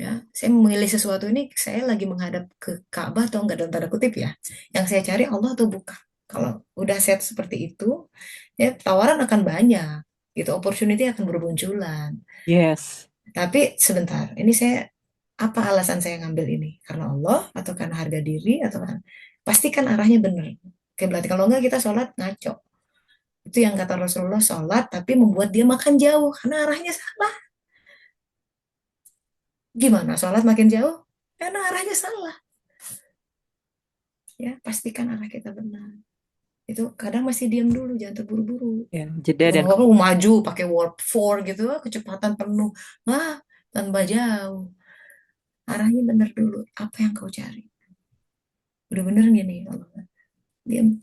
Ya, saya memilih sesuatu ini, saya lagi menghadap ke Ka'bah atau enggak, dalam tanda kutip ya. Yang saya cari Allah atau bukan. Kalau udah set seperti itu, ya tawaran akan banyak, gitu, opportunity akan bermunculan. Yes. Tapi sebentar, ini saya, apa alasan saya ngambil ini? Karena Allah atau karena harga diri atau kan? Pastikan arahnya benar. Oke, berarti kalau enggak kita sholat ngaco. Itu yang kata Rasulullah, sholat tapi membuat dia makan jauh karena arahnya salah. Gimana sholat makin jauh? Karena arahnya salah. Ya, pastikan arah kita benar. Itu kadang masih diam dulu, jangan terburu-buru. Ya, jeda Bukan dan orang mau maju pakai warp 4 gitu, kecepatan penuh. Wah, tambah jauh. Arahnya benar dulu. Apa yang kau cari? Udah bener gini, Allah. Diam.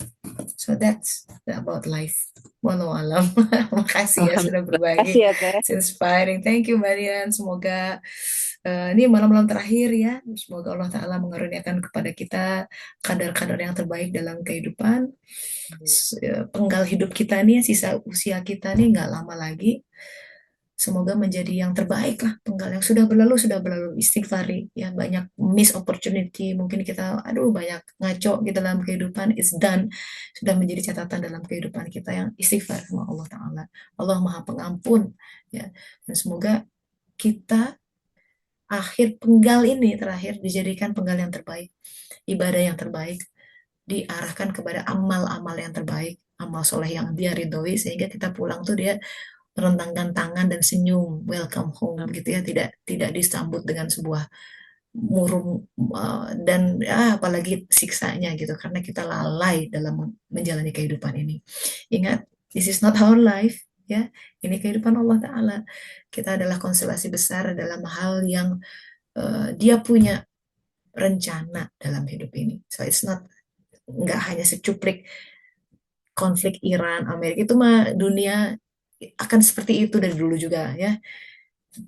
So that's about life. Walau alam. Makasih ya sudah Alhamdulillah. berbagi. Kasih ya, Teh. It's inspiring. Thank you, Marian. Semoga ini malam-malam terakhir ya. Semoga Allah Ta'ala mengaruniakan kepada kita kadar-kadar yang terbaik dalam kehidupan. Penggal hidup kita nih, sisa usia kita nih nggak lama lagi. Semoga menjadi yang terbaik lah. Penggal yang sudah berlalu, istighfari ya, banyak miss opportunity, mungkin kita aduh banyak ngaco gitu dalam kehidupan, it's done, sudah menjadi catatan dalam kehidupan kita, yang istighfar sama Allah Ta'ala. Allah Maha Pengampun ya. Dan semoga kita akhir penggal ini terakhir dijadikan penggal yang terbaik, ibadah yang terbaik, diarahkan kepada amal-amal yang terbaik, amal soleh yang dia ridhoi, sehingga kita pulang tuh dia merentangkan tangan dan senyum, welcome home gitu ya, tidak tidak disambut dengan sebuah murung, dan apalagi siksanya gitu, karena kita lalai dalam menjalani kehidupan ini. Ingat, this is not our life ya, ini kehidupan Allah Ta'ala. Kita adalah konstelasi besar dalam hal yang dia punya rencana dalam hidup ini, so it's not, nggak hanya secuplik konflik Iran Amerika, itu mah dunia akan seperti itu dari dulu juga ya.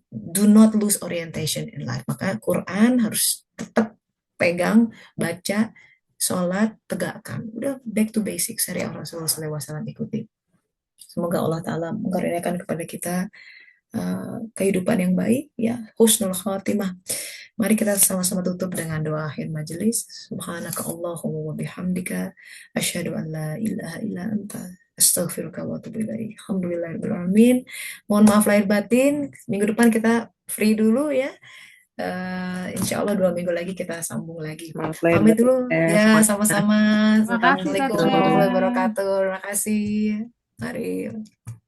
Do not lose orientation in life. Maka Quran harus tetap pegang, baca, sholat, tegakkan. Udah back to basic, syariat Rasulullah SAW ikuti. Semoga Allah Ta'ala mengkaruniakan kepada kita kehidupan yang baik ya, husnul khatimah. Mari kita sama-sama tutup dengan doa akhir majelis. Subhanaka Allahumma wa bihamdika asyhadu an la ilaha illa anta astaghfiruka wa atubu ilaik. Alhamdulillahirabbil alamin. Mohon maaf lahir batin. Minggu depan kita free dulu ya. Insya Allah 2 minggu lagi kita sambung lagi. Semangat lahir Pamit dulu Teteh, ya, semangat. sama-sama. Terima kasih Assalamualaikum Sama-sama. warahmatullahi Teteh. wabarakatuh. Terima kasih. Mari.